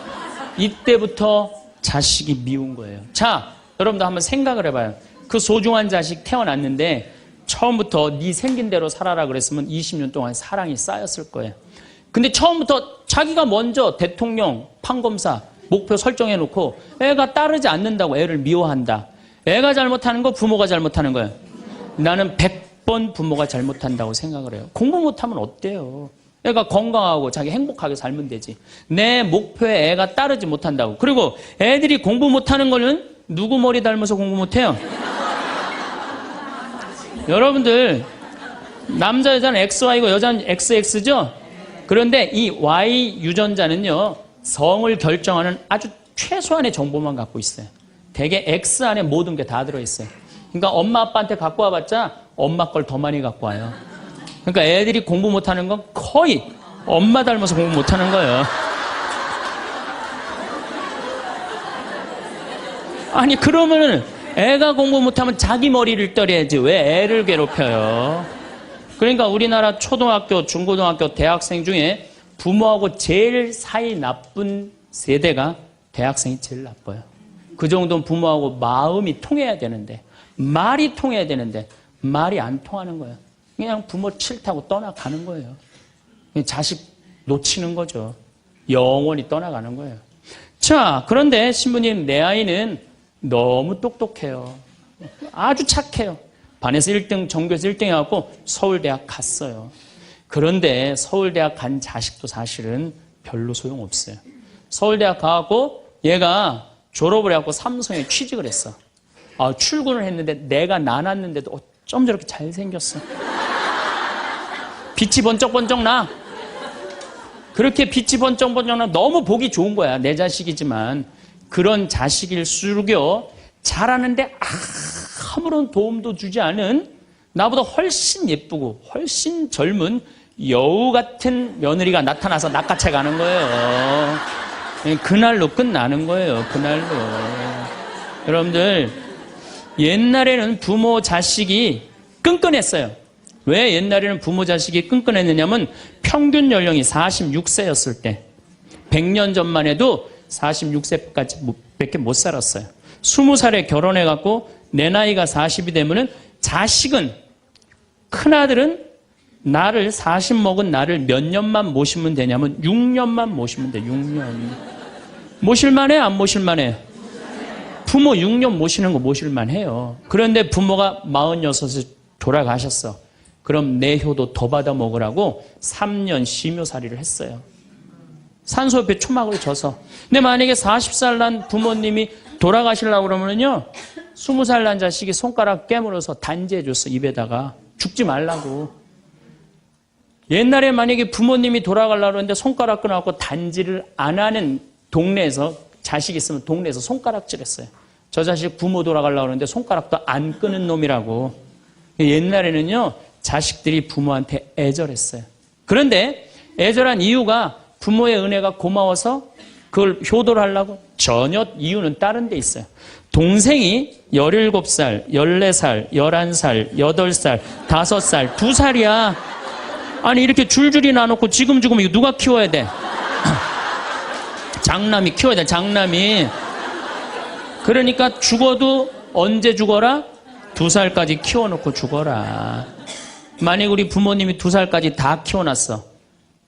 이때부터 자식이 미운 거예요. 자, 여러분도 한번 생각을 해봐요. 그 소중한 자식 태어났는데 처음부터 네 생긴 대로 살아라 그랬으면 20년 동안 사랑이 쌓였을 거예요. 근데 처음부터 자기가 먼저 대통령, 판검사 목표 설정해놓고 애가 따르지 않는다고 애를 미워한다. 애가 잘못하는 거 부모가 잘못하는 거예요. 나는 100번 부모가 잘못한다고 생각을 해요. 공부 못하면 어때요? 애가 건강하고 자기 행복하게 살면 되지. 내 목표에 애가 따르지 못한다고. 그리고 애들이 공부 못하는 거는 누구 머리 닮아서 공부 못해요? 여러분들 남자 여자는 XY고 여자는 XX죠? 그런데 이 Y 유전자는요 성을 결정하는 아주 최소한의 정보만 갖고 있어요. 대개 X 안에 모든 게 다 들어있어요. 그러니까 엄마 아빠한테 갖고 와봤자 엄마 걸 더 많이 갖고 와요. 그러니까 애들이 공부 못하는 건 거의 엄마 닮아서 공부 못하는 거예요. 아니 그러면은 애가 공부 못하면 자기 머리를 때려야지 왜 애를 괴롭혀요? 그러니까 우리나라 초등학교, 중고등학교, 대학생 중에 부모하고 제일 사이 나쁜 세대가 대학생이 제일 나빠요. 그 정도는 부모하고 마음이 통해야 되는데 말이 통해야 되는데 말이 안 통하는 거예요. 그냥 부모 싫다고 떠나가는 거예요. 그냥 자식 놓치는 거죠. 영원히 떠나가는 거예요. 자, 그런데 신부님 내 아이는 너무 똑똑해요. 아주 착해요. 반에서 1등, 전교에서 1등 해갖고 서울대학 갔어요. 그런데 서울대학 간 자식도 사실은 별로 소용없어요. 서울대학 가갖고 얘가 졸업을 해갖고 삼성에 취직을 했어. 출근을 했는데 내가 나눴는데도 어쩜 저렇게 잘생겼어. 빛이 번쩍번쩍 나. 그렇게 빛이 번쩍번쩍 나. 너무 보기 좋은 거야. 내 자식이지만. 그런 자식일수록요. 잘하는데 아무런 도움도 주지 않은 나보다 훨씬 예쁘고 훨씬 젊은 여우 같은 며느리가 나타나서 낚아채 가는 거예요. 그날로 끝나는 거예요. 그날로. 여러분들 옛날에는 부모 자식이 끈끈했어요. 왜 옛날에는 부모 자식이 끈끈했느냐면 평균 연령이 46세였을 때 100년 전만 해도 46세까지 못 살았어요. 20살에 결혼해갖고 내 나이가 40이 되면은 자식은 큰아들은 나를 40 먹은 나를 몇 년만 모시면 되냐면 6년만 모시면 돼. 6년. 모실만해? 안 모실만해? 부모 6년 모시는 거 모실만해요. 그런데 부모가 46에 돌아가셨어. 그럼 내 효도 더 받아 먹으라고 3년 심효살이를 했어요. 산소 옆에 초막을 져서. 근데 만약에 40살 난 부모님이 돌아가시려고 그러면요 20살 난 자식이 손가락 깨물어서 단지해줬어. 입에다가. 죽지 말라고. 옛날에 만약에 부모님이 돌아가려고 그러는데 손가락 끊어갖고 단지를 안 하는 동네에서 자식 있으면 동네에서 손가락질했어요. 저 자식 부모 돌아가려고 그러는데 손가락도 안 끄는 놈이라고. 옛날에는요 자식들이 부모한테 애절했어요. 그런데 애절한 이유가 부모의 은혜가 고마워서 그걸 효도를 하려고? 전혀 이유는 다른 데 있어요. 동생이 17살, 14살, 11살, 8살, 5살, 2살이야. 아니 이렇게 줄줄이 나눠놓고 지금 이거 누가 키워야 돼? 장남이 키워야 돼. 장남이. 그러니까 죽어도 언제 죽어라? 2살까지 키워놓고 죽어라. 만약 우리 부모님이 2살까지 다 키워놨어.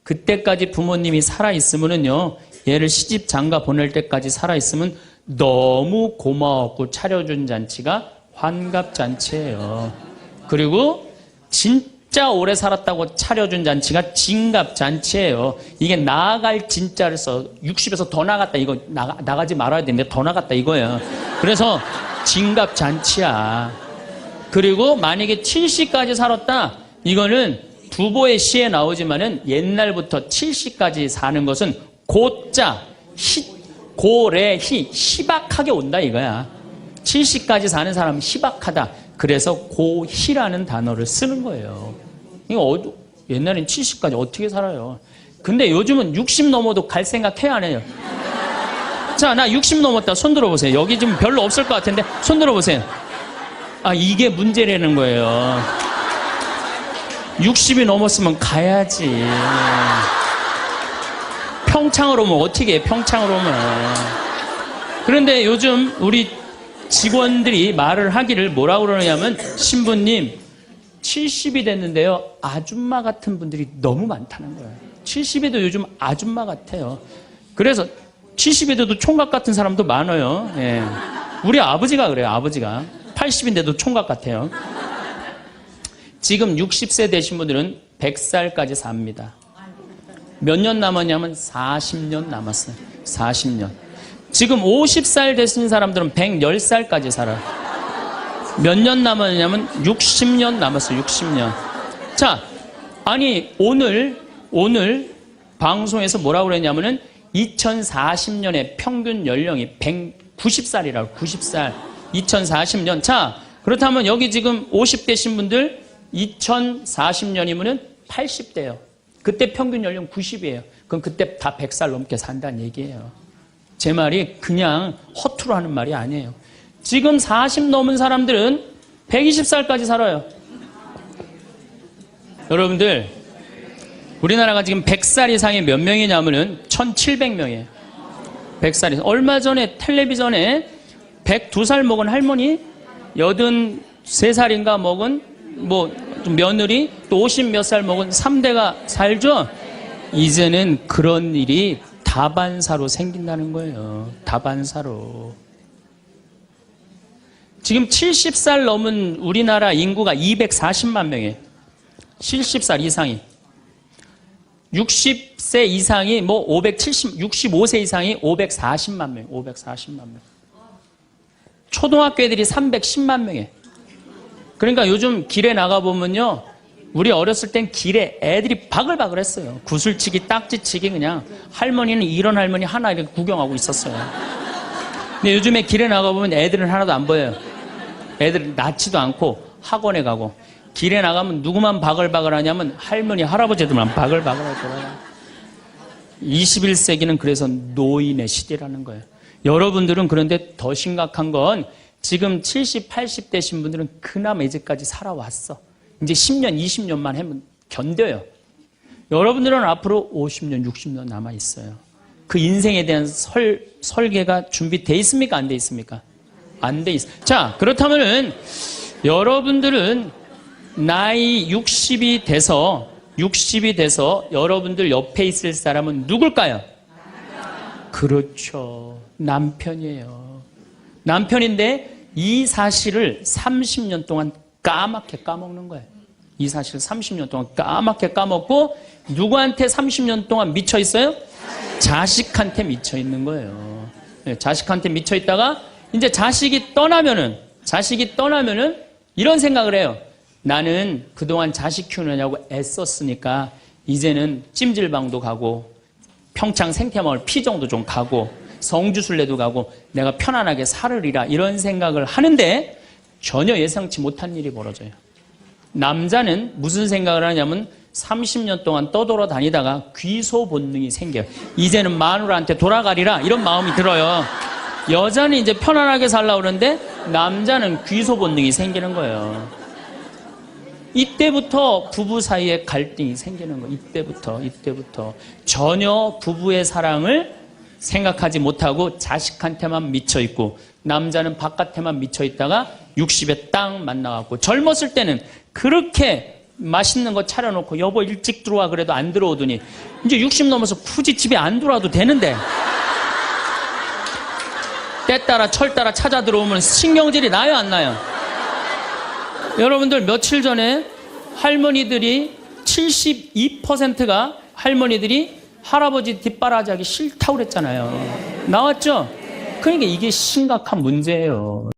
그때까지 부모님이 살아있으면은요 얘를 시집 장가 보낼 때까지 살아있으면 너무 고마웠고 차려준 잔치가 환갑잔치예요. 그리고 진짜 오래 살았다고 차려준 잔치가 진갑잔치예요. 이게 나아갈 진짜를 써. 60에서 더 나갔다. 이거 나가지 말아야 되는데 더 나갔다 이거예요. 그래서 진갑잔치야. 그리고 만약에 70까지 살았다. 이거는 부보의 시에 나오지만은 옛날부터 70까지 사는 것은 고자, 고래, 희박하게 온다 이거야. 70까지 사는 사람은 희박하다. 그래서 고희라는 단어를 쓰는 거예요. 이거 옛날엔 70까지 어떻게 살아요? 근데 요즘은 60 넘어도 갈 생각 해야 안 해요? 자, 나 60 넘었다. 손 들어보세요. 여기 좀 별로 없을 것 같은데 손 들어보세요. 이게 문제라는 거예요. 60이 넘었으면 가야지. 평창으로 오면 어떻게 해? 평창으로 오면. 그런데 요즘 우리 직원들이 말을 하기를 뭐라고 그러냐면 신부님 70이 됐는데요 아줌마 같은 분들이 너무 많다는 거예요. 70에도 요즘 아줌마 같아요. 그래서 70에도 총각 같은 사람도 많아요. 예. 우리 아버지가 그래요. 아버지가 80인데도 총각 같아요. 지금 60세 되신 분들은 100살까지 삽니다. 몇 년 남았냐면 40년 남았어요. 40년. 지금 50살 되신 사람들은 110살까지 살아요. 몇 년 남았냐면 60년 남았어요. 60년. 자, 아니 오늘 방송에서 뭐라고 그랬냐면은 2040년에 평균 연령이 190살이라고. 90살. 2040년. 자, 그렇다면 여기 지금 50대신 분들 2040년이면은 80대예요. 그때 평균 연령 90이에요. 그럼 그때 다 100살 넘게 산다는 얘기예요. 제 말이 그냥 허투루 하는 말이 아니에요. 지금 40 넘은 사람들은 120살까지 살아요. 여러분들, 우리나라가 지금 100살 이상이 몇 명이냐면은 1700명이에요. 100살 이상. 얼마 전에 텔레비전에 102살 먹은 할머니, 83살인가 먹은 며느리, 또 50 몇 살 먹은 3대가 살죠? 이제는 그런 일이 다반사로 생긴다는 거예요. 다반사로. 지금 70살 넘은 우리나라 인구가 240만 명이에요. 70살 이상이. 60세 이상이 65세 이상이 540만 명, 540만 명. 초등학교 애들이 310만 명이에요. 그러니까 요즘 길에 나가보면요. 우리 어렸을 땐 길에 애들이 바글바글 했어요. 구슬치기, 딱지치기 그냥. 할머니는 이런 할머니 하나 이렇게 구경하고 있었어요. 근데 요즘에 길에 나가보면 애들은 하나도 안 보여요. 애들 낳지도 않고 학원에 가고. 길에 나가면 누구만 바글바글 하냐면 할머니, 할아버지들만 바글바글 할 거예요. 21세기는 그래서 노인의 시대라는 거예요. 여러분들은 그런데 더 심각한 건 지금 70, 80 되신 분들은 그나마 이제까지 살아왔어. 이제 10년, 20년만 하면 견뎌요. 여러분들은 앞으로 50년, 60년 남아있어요. 그 인생에 대한 설계가 준비되어 있습니까? 안 돼 있습니까? 안 돼 있어요. 자, 그렇다면은 여러분들은 나이 60이 돼서 여러분들 옆에 있을 사람은 누굴까요? 그렇죠. 남편이에요. 남편인데 이 사실을 30년 동안 까맣게 까먹는 거예요. 이 사실을 30년 동안 까맣게 까먹고 누구한테 30년 동안 미쳐 있어요? 자식한테 미쳐 있는 거예요. 네, 자식한테 미쳐 있다가 이제 자식이 떠나면은 이런 생각을 해요. 나는 그동안 자식 키우느냐고 애썼으니까 이제는 찜질방도 가고 평창 생태마을 피정도 좀 가고 성주순례도 가고 내가 편안하게 살으리라 이런 생각을 하는데 전혀 예상치 못한 일이 벌어져요. 남자는 무슨 생각을 하냐면 30년 동안 떠돌아다니다가 귀소 본능이 생겨요. 이제는 마누라한테 돌아가리라 이런 마음이 들어요. 여자는 이제 편안하게 살려고 그러는데 남자는 귀소 본능이 생기는 거예요. 이때부터 부부 사이에 갈등이 생기는 거예요. 이때부터 전혀 부부의 사랑을 생각하지 못하고 자식한테만 미쳐있고 남자는 바깥에만 미쳐있다가 60에 딱 만나갖고 젊었을 때는 그렇게 맛있는 거 차려놓고 여보 일찍 들어와 그래도 안 들어오더니 이제 60 넘어서 굳이 집에 안 들어와도 되는데 때 따라 철 따라 찾아 들어오면 신경질이 나요 안 나요? 여러분들 며칠 전에 할머니들이 72%가 할머니들이 할아버지 뒷바라지하기 싫다고 그랬잖아요. 나왔죠? 그러니까 이게 심각한 문제예요.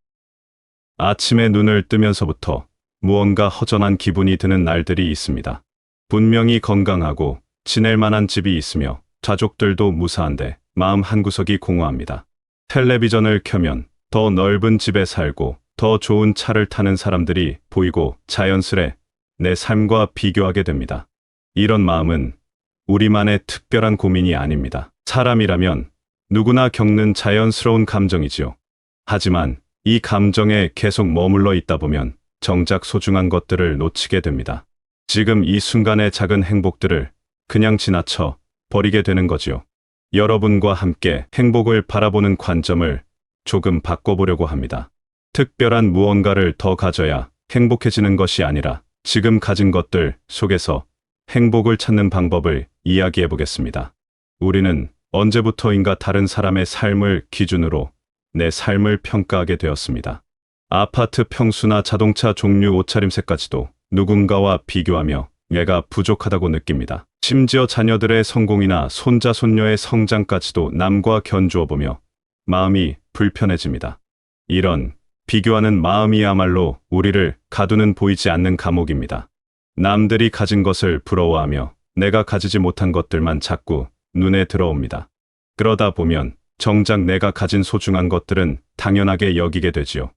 아침에 눈을 뜨면서부터 무언가 허전한 기분이 드는 날들이 있습니다. 분명히 건강하고 지낼 만한 집이 있으며 가족들도 무사한데 마음 한구석이 공허합니다. 텔레비전을 켜면 더 넓은 집에 살고 더 좋은 차를 타는 사람들이 보이고 자연스레 내 삶과 비교하게 됩니다. 이런 마음은 우리만의 특별한 고민이 아닙니다. 사람이라면 누구나 겪는 자연스러운 감정이지요. 하지만 이 감정에 계속 머물러 있다 보면 정작 소중한 것들을 놓치게 됩니다. 지금 이 순간의 작은 행복들을 그냥 지나쳐 버리게 되는 거지요. 여러분과 함께 행복을 바라보는 관점을 조금 바꿔보려고 합니다. 특별한 무언가를 더 가져야 행복해지는 것이 아니라 지금 가진 것들 속에서 행복을 찾는 방법을 이야기해 보겠습니다. 우리는 언제부터인가 다른 사람의 삶을 기준으로 내 삶을 평가하게 되었습니다. 아파트 평수나 자동차 종류, 옷차림새까지도 누군가와 비교하며 내가 부족하다고 느낍니다. 심지어 자녀들의 성공이나 손자, 손녀의 성장까지도 남과 견주어 보며 마음이 불편해집니다. 이런 비교하는 마음이야말로 우리를 가두는 보이지 않는 감옥입니다. 남들이 가진 것을 부러워하며 내가 가지지 못한 것들만 자꾸 눈에 들어옵니다. 그러다 보면 정작 내가 가진 소중한 것들은 당연하게 여기게 되지요.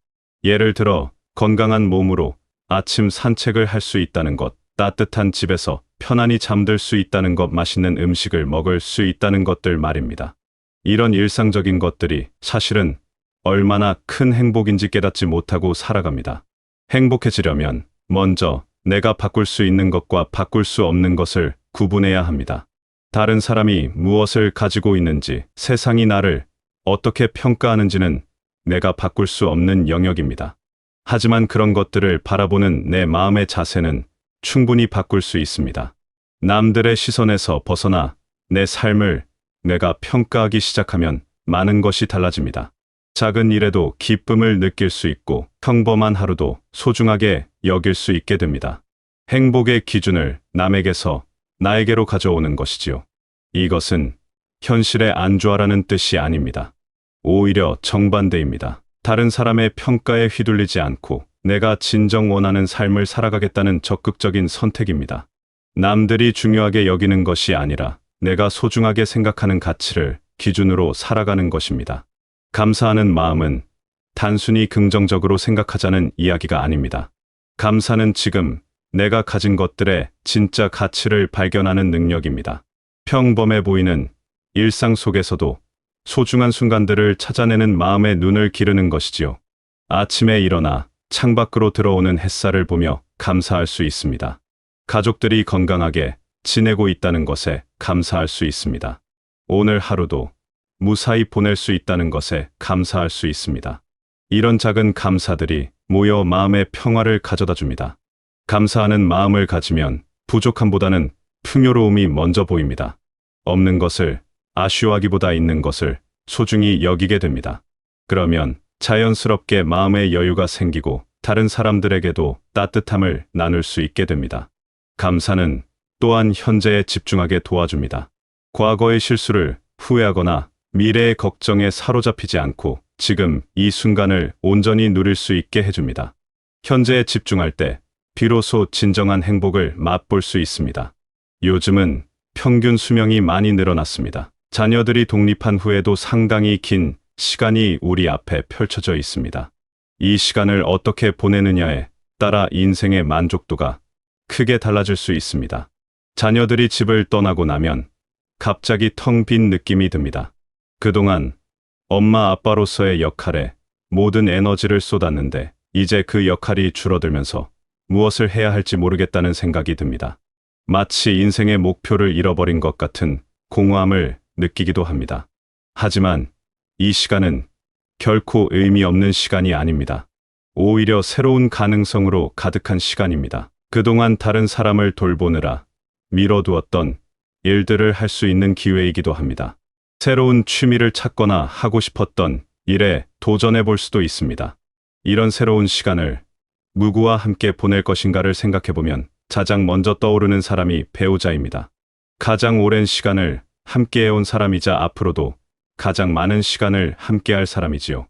예를 들어 건강한 몸으로 아침 산책을 할 수 있다는 것, 따뜻한 집에서 편안히 잠들 수 있다는 것, 맛있는 음식을 먹을 수 있다는 것들 말입니다. 이런 일상적인 것들이 사실은 얼마나 큰 행복인지 깨닫지 못하고 살아갑니다. 행복해지려면 먼저 내가 바꿀 수 있는 것과 바꿀 수 없는 것을 구분해야 합니다. 다른 사람이 무엇을 가지고 있는지, 세상이 나를 어떻게 평가하는지는 내가 바꿀 수 없는 영역입니다. 하지만 그런 것들을 바라보는 내 마음의 자세는 충분히 바꿀 수 있습니다. 남들의 시선에서 벗어나 내 삶을 내가 평가하기 시작하면 많은 것이 달라집니다. 작은 일에도 기쁨을 느낄 수 있고 평범한 하루도 소중하게 여길 수 있게 됩니다. 행복의 기준을 남에게서 나에게로 가져오는 것이지요. 이것은 현실에 안주하라는 뜻이 아닙니다. 오히려 정반대입니다. 다른 사람의 평가에 휘둘리지 않고 내가 진정 원하는 삶을 살아가겠다는 적극적인 선택입니다. 남들이 중요하게 여기는 것이 아니라 내가 소중하게 생각하는 가치를 기준으로 살아가는 것입니다. 감사하는 마음은 단순히 긍정적으로 생각하자는 이야기가 아닙니다. 감사는 지금 내가 가진 것들의 진짜 가치를 발견하는 능력입니다. 평범해 보이는 일상 속에서도 소중한 순간들을 찾아내는 마음의 눈을 기르는 것이지요. 아침에 일어나 창밖으로 들어오는 햇살을 보며 감사할 수 있습니다. 가족들이 건강하게 지내고 있다는 것에 감사할 수 있습니다. 오늘 하루도 무사히 보낼 수 있다는 것에 감사할 수 있습니다. 이런 작은 감사들이 모여 마음의 평화를 가져다 줍니다. 감사하는 마음을 가지면 부족함보다는 풍요로움이 먼저 보입니다. 없는 것을 아쉬워하기보다 있는 것을 소중히 여기게 됩니다. 그러면 자연스럽게 마음의 여유가 생기고 다른 사람들에게도 따뜻함을 나눌 수 있게 됩니다. 감사는 또한 현재에 집중하게 도와줍니다. 과거의 실수를 후회하거나 미래의 걱정에 사로잡히지 않고 지금 이 순간을 온전히 누릴 수 있게 해줍니다. 현재에 집중할 때 비로소 진정한 행복을 맛볼 수 있습니다. 요즘은 평균 수명이 많이 늘어났습니다. 자녀들이 독립한 후에도 상당히 긴 시간이 우리 앞에 펼쳐져 있습니다. 이 시간을 어떻게 보내느냐에 따라 인생의 만족도가 크게 달라질 수 있습니다. 자녀들이 집을 떠나고 나면 갑자기 텅 빈 느낌이 듭니다. 그동안 엄마 아빠로서의 역할에 모든 에너지를 쏟았는데 이제 그 역할이 줄어들면서 무엇을 해야 할지 모르겠다는 생각이 듭니다. 마치 인생의 목표를 잃어버린 것 같은 공허함을 느끼기도 합니다. 하지만 이 시간은 결코 의미 없는 시간이 아닙니다. 오히려 새로운 가능성으로 가득한 시간입니다. 그동안 다른 사람을 돌보느라 미뤄두었던 일들을 할 수 있는 기회이기도 합니다. 새로운 취미를 찾거나 하고 싶었던 일에 도전해 볼 수도 있습니다. 이런 새로운 시간을 누구와 함께 보낼 것인가를 생각해보면 가장 먼저 떠오르는 사람이 배우자입니다. 가장 오랜 시간을 함께해온 사람이자 앞으로도 가장 많은 시간을 함께할 사람이지요.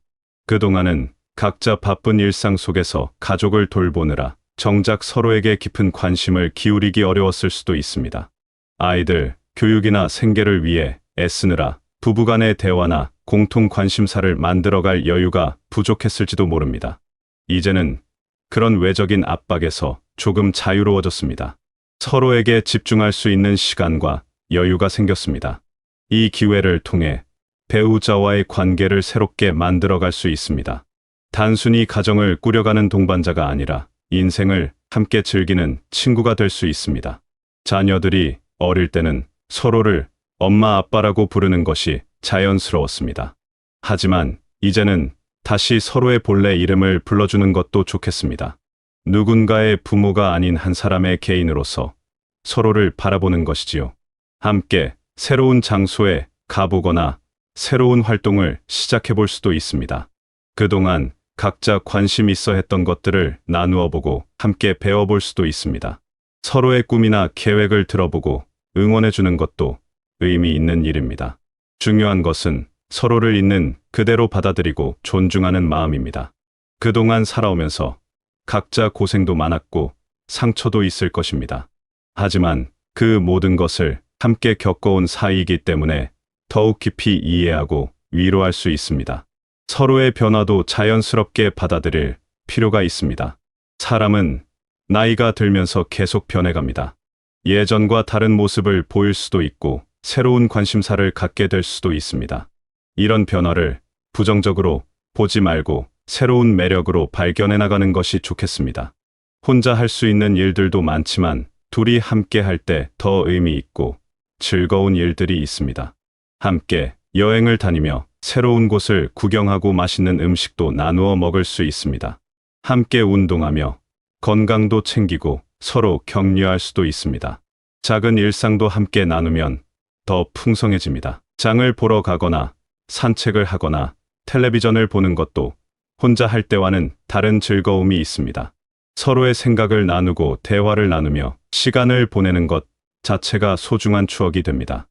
그동안은 각자 바쁜 일상 속에서 가족을 돌보느라 정작 서로에게 깊은 관심을 기울이기 어려웠을 수도 있습니다. 아이들 교육이나 생계를 위해 애쓰느라 부부간의 대화나 공통 관심사를 만들어갈 여유가 부족했을지도 모릅니다. 이제는 그런 외적인 압박에서 조금 자유로워졌습니다. 서로에게 집중할 수 있는 시간과 여유가 생겼습니다. 이 기회를 통해 배우자와의 관계를 새롭게 만들어갈 수 있습니다. 단순히 가정을 꾸려가는 동반자가 아니라 인생을 함께 즐기는 친구가 될 수 있습니다. 자녀들이 어릴 때는 서로를 엄마 아빠라고 부르는 것이 자연스러웠습니다. 하지만 이제는 다시 서로의 본래 이름을 불러주는 것도 좋겠습니다. 누군가의 부모가 아닌 한 사람의 개인으로서 서로를 바라보는 것이지요. 함께 새로운 장소에 가보거나 새로운 활동을 시작해 볼 수도 있습니다. 그동안 각자 관심 있어 했던 것들을 나누어 보고 함께 배워볼 수도 있습니다. 서로의 꿈이나 계획을 들어보고 응원해 주는 것도 의미 있는 일입니다. 중요한 것은 서로를 있는 그대로 받아들이고 존중하는 마음입니다. 그동안 살아오면서 각자 고생도 많았고 상처도 있을 것입니다. 하지만 그 모든 것을 함께 겪어온 사이이기 때문에 더욱 깊이 이해하고 위로할 수 있습니다. 서로의 변화도 자연스럽게 받아들일 필요가 있습니다. 사람은 나이가 들면서 계속 변해갑니다. 예전과 다른 모습을 보일 수도 있고 새로운 관심사를 갖게 될 수도 있습니다. 이런 변화를 부정적으로 보지 말고 새로운 매력으로 발견해 나가는 것이 좋겠습니다. 혼자 할 수 있는 일들도 많지만 둘이 함께 할 때 더 의미 있고 즐거운 일들이 있습니다. 함께 여행을 다니며 새로운 곳을 구경하고 맛있는 음식도 나누어 먹을 수 있습니다. 함께 운동하며 건강도 챙기고 서로 격려할 수도 있습니다. 작은 일상도 함께 나누면 더 풍성해집니다. 장을 보러 가거나 산책을 하거나 텔레비전을 보는 것도 혼자 할 때와는 다른 즐거움이 있습니다. 서로의 생각을 나누고 대화를 나누며 시간을 보내는 것 자체가 소중한 추억이 됩니다.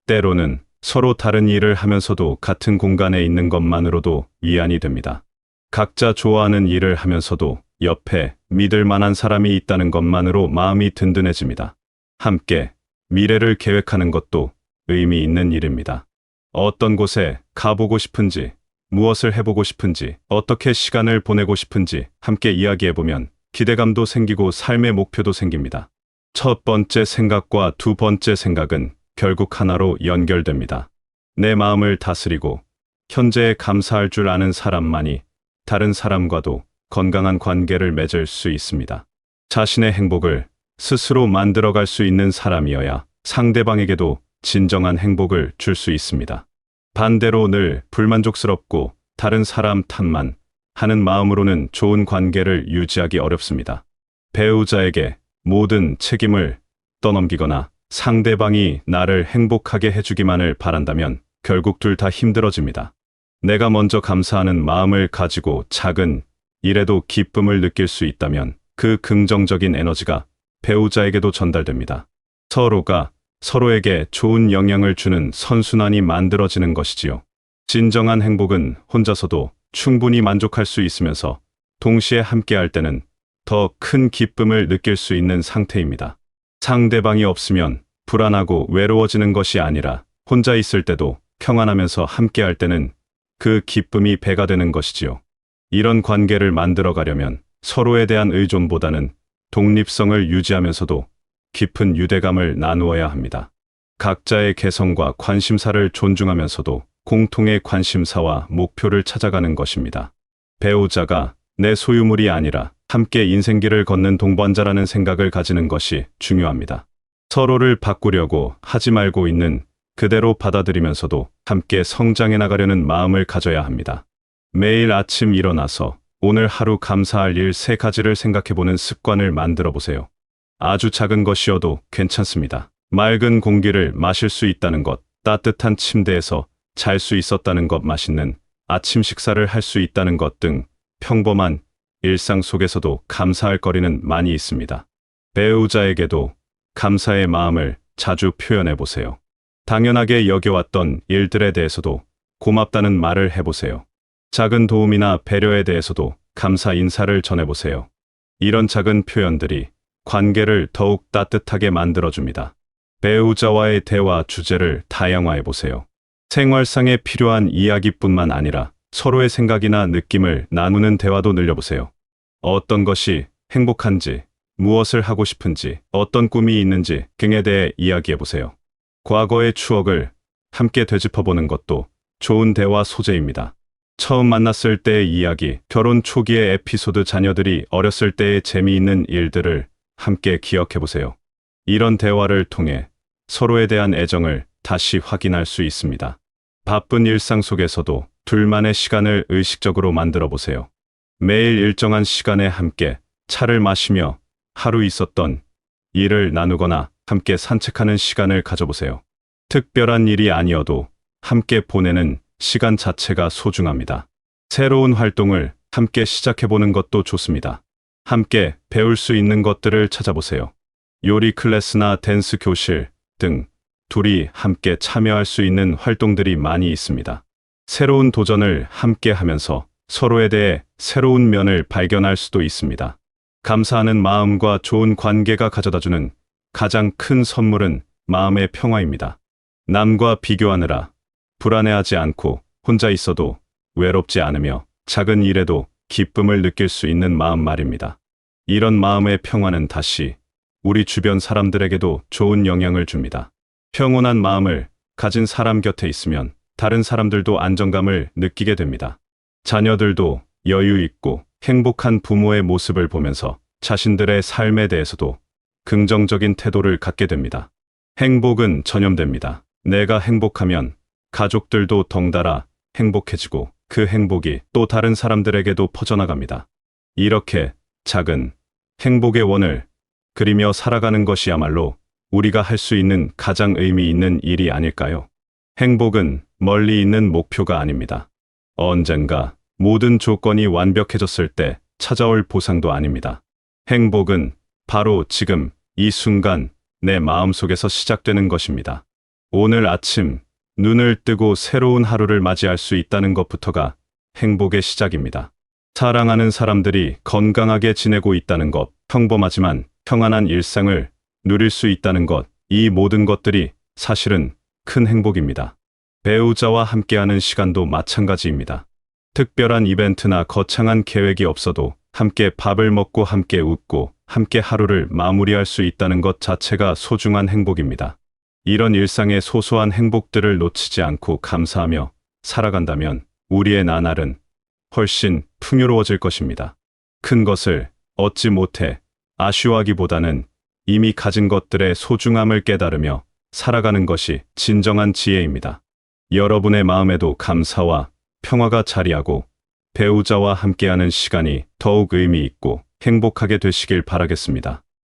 때로는 서로 다른 일을 하면서도 같은 공간에 있는 것만으로도 위안이 됩니다. 각자 좋아하는 일을 하면서도 옆에 믿을 만한 사람이 있다는 것만으로 마음이 든든해집니다. 함께 미래를 계획하는 것도 의미 있는 일입니다. 어떤 곳에 가보고 싶은지, 무엇을 해보고 싶은지, 어떻게 시간을 보내고 싶은지 함께 이야기해보면 기대감도 생기고 삶의 목표도 생깁니다. 첫 번째 생각과 두 번째 생각은 결국 하나로 연결됩니다. 내 마음을 다스리고 현재에 감사할 줄 아는 사람만이 다른 사람과도 건강한 관계를 맺을 수 있습니다. 자신의 행복을 스스로 만들어갈 수 있는 사람이어야 상대방에게도 진정한 행복을 줄 수 있습니다. 반대로 늘 불만족스럽고 다른 사람 탓만 하는 마음으로는 좋은 관계를 유지하기 어렵습니다. 배우자에게 모든 책임을 떠넘기거나 상대방이 나를 행복하게 해주기만을 바란다면 결국 둘 다 힘들어집니다. 내가 먼저 감사하는 마음을 가지고 작은 일에도 기쁨을 느낄 수 있다면 그 긍정적인 에너지가 배우자에게도 전달됩니다. 서로가 서로에게 좋은 영향을 주는 선순환이 만들어지는 것이지요. 진정한 행복은 혼자서도 충분히 만족할 수 있으면서 동시에 함께할 때는 더 큰 기쁨을 느낄 수 있는 상태입니다. 상대방이 없으면 불안하고 외로워지는 것이 아니라 혼자 있을 때도 평안하면서 함께할 때는 그 기쁨이 배가 되는 것이지요. 이런 관계를 만들어 가려면 서로에 대한 의존보다는 독립성을 유지하면서도 깊은 유대감을 나누어야 합니다. 각자의 개성과 관심사를 존중하면서도 공통의 관심사와 목표를 찾아가는 것입니다. 배우자가 내 소유물이 아니라 함께 인생길을 걷는 동반자라는 생각을 가지는 것이 중요합니다. 서로를 바꾸려고 하지 말고 있는 그대로 받아들이면서도 함께 성장해 나가려는 마음을 가져야 합니다. 매일 아침 일어나서 오늘 하루 감사할 일 3가지를 생각해보는 습관을 만들어 보세요. 아주 작은 것이어도 괜찮습니다. 맑은 공기를 마실 수 있다는 것, 따뜻한 침대에서 잘 수 있었다는 것, 맛있는 아침 식사를 할 수 있다는 것 등 평범한 일상 속에서도 감사할 거리는 많이 있습니다. 배우자에게도 감사의 마음을 자주 표현해 보세요. 당연하게 여겨왔던 일들에 대해서도 고맙다는 말을 해보세요. 작은 도움이나 배려에 대해서도 감사 인사를 전해보세요. 이런 작은 표현들이 관계를 더욱 따뜻하게 만들어줍니다. 배우자와의 대화 주제를 다양화해보세요. 생활상에 필요한 이야기뿐만 아니라 서로의 생각이나 느낌을 나누는 대화도 늘려보세요. 어떤 것이 행복한지, 무엇을 하고 싶은지, 어떤 꿈이 있는지 등에 대해 이야기해보세요. 과거의 추억을 함께 되짚어보는 것도 좋은 대화 소재입니다. 처음 만났을 때의 이야기, 결혼 초기의 에피소드, 자녀들이 어렸을 때의 재미있는 일들을 함께 기억해보세요. 이런 대화를 통해 서로에 대한 애정을 다시 확인할 수 있습니다. 바쁜 일상 속에서도 둘만의 시간을 의식적으로 만들어 보세요. 매일 일정한 시간에 함께 차를 마시며 하루 있었던 일을 나누거나 함께 산책하는 시간을 가져보세요. 특별한 일이 아니어도 함께 보내는 시간 자체가 소중합니다. 새로운 활동을 함께 시작해보는 것도 좋습니다. 함께 배울 수 있는 것들을 찾아보세요. 요리 클래스나 댄스 교실 등 둘이 함께 참여할 수 있는 활동들이 많이 있습니다. 새로운 도전을 함께 하면서 서로에 대해 새로운 면을 발견할 수도 있습니다. 감사하는 마음과 좋은 관계가 가져다주는 가장 큰 선물은 마음의 평화입니다. 남과 비교하느라 불안해하지 않고 혼자 있어도 외롭지 않으며 작은 일에도 기쁨을 느낄 수 있는 마음 말입니다. 이런 마음의 평화는 다시 우리 주변 사람들에게도 좋은 영향을 줍니다. 평온한 마음을 가진 사람 곁에 있으면 다른 사람들도 안정감을 느끼게 됩니다. 자녀들도 여유 있고 행복한 부모의 모습을 보면서 자신들의 삶에 대해서도 긍정적인 태도를 갖게 됩니다. 행복은 전염됩니다. 내가 행복하면 가족들도 덩달아 행복해지고 그 행복이 또 다른 사람들에게도 퍼져나갑니다. 이렇게 작은 행복의 원을 그리며 살아가는 것이야말로 우리가 할 수 있는 가장 의미 있는 일이 아닐까요? 행복은 멀리 있는 목표가 아닙니다. 언젠가 모든 조건이 완벽해졌을 때 찾아올 보상도 아닙니다. 행복은 바로 지금 이 순간 내 마음속에서 시작되는 것입니다. 오늘 아침 눈을 뜨고 새로운 하루를 맞이할 수 있다는 것부터가 행복의 시작입니다. 사랑하는 사람들이 건강하게 지내고 있다는 것, 평범하지만 평안한 일상을 누릴 수 있다는 것, 이 모든 것들이 사실은 큰 행복입니다. 배우자와 함께하는 시간도 마찬가지입니다. 특별한 이벤트나 거창한 계획이 없어도 함께 밥을 먹고 함께 웃고 함께 하루를 마무리할 수 있다는 것 자체가 소중한 행복입니다. 이런 일상의 소소한 행복들을 놓치지 않고 감사하며 살아간다면 우리의 나날은 훨씬 풍요로워질 것입니다. 큰 것을 얻지 못해 아쉬워하기보다는 이미 가진 것들의 소중함을 깨달으며 살아가는 것이 진정한 지혜입니다. 여러분의 마음에도 감사와 평화가 자리하고 배우자와 함께하는 시간이 더욱 의미 있고 행복하게 되시길 바라겠습니다.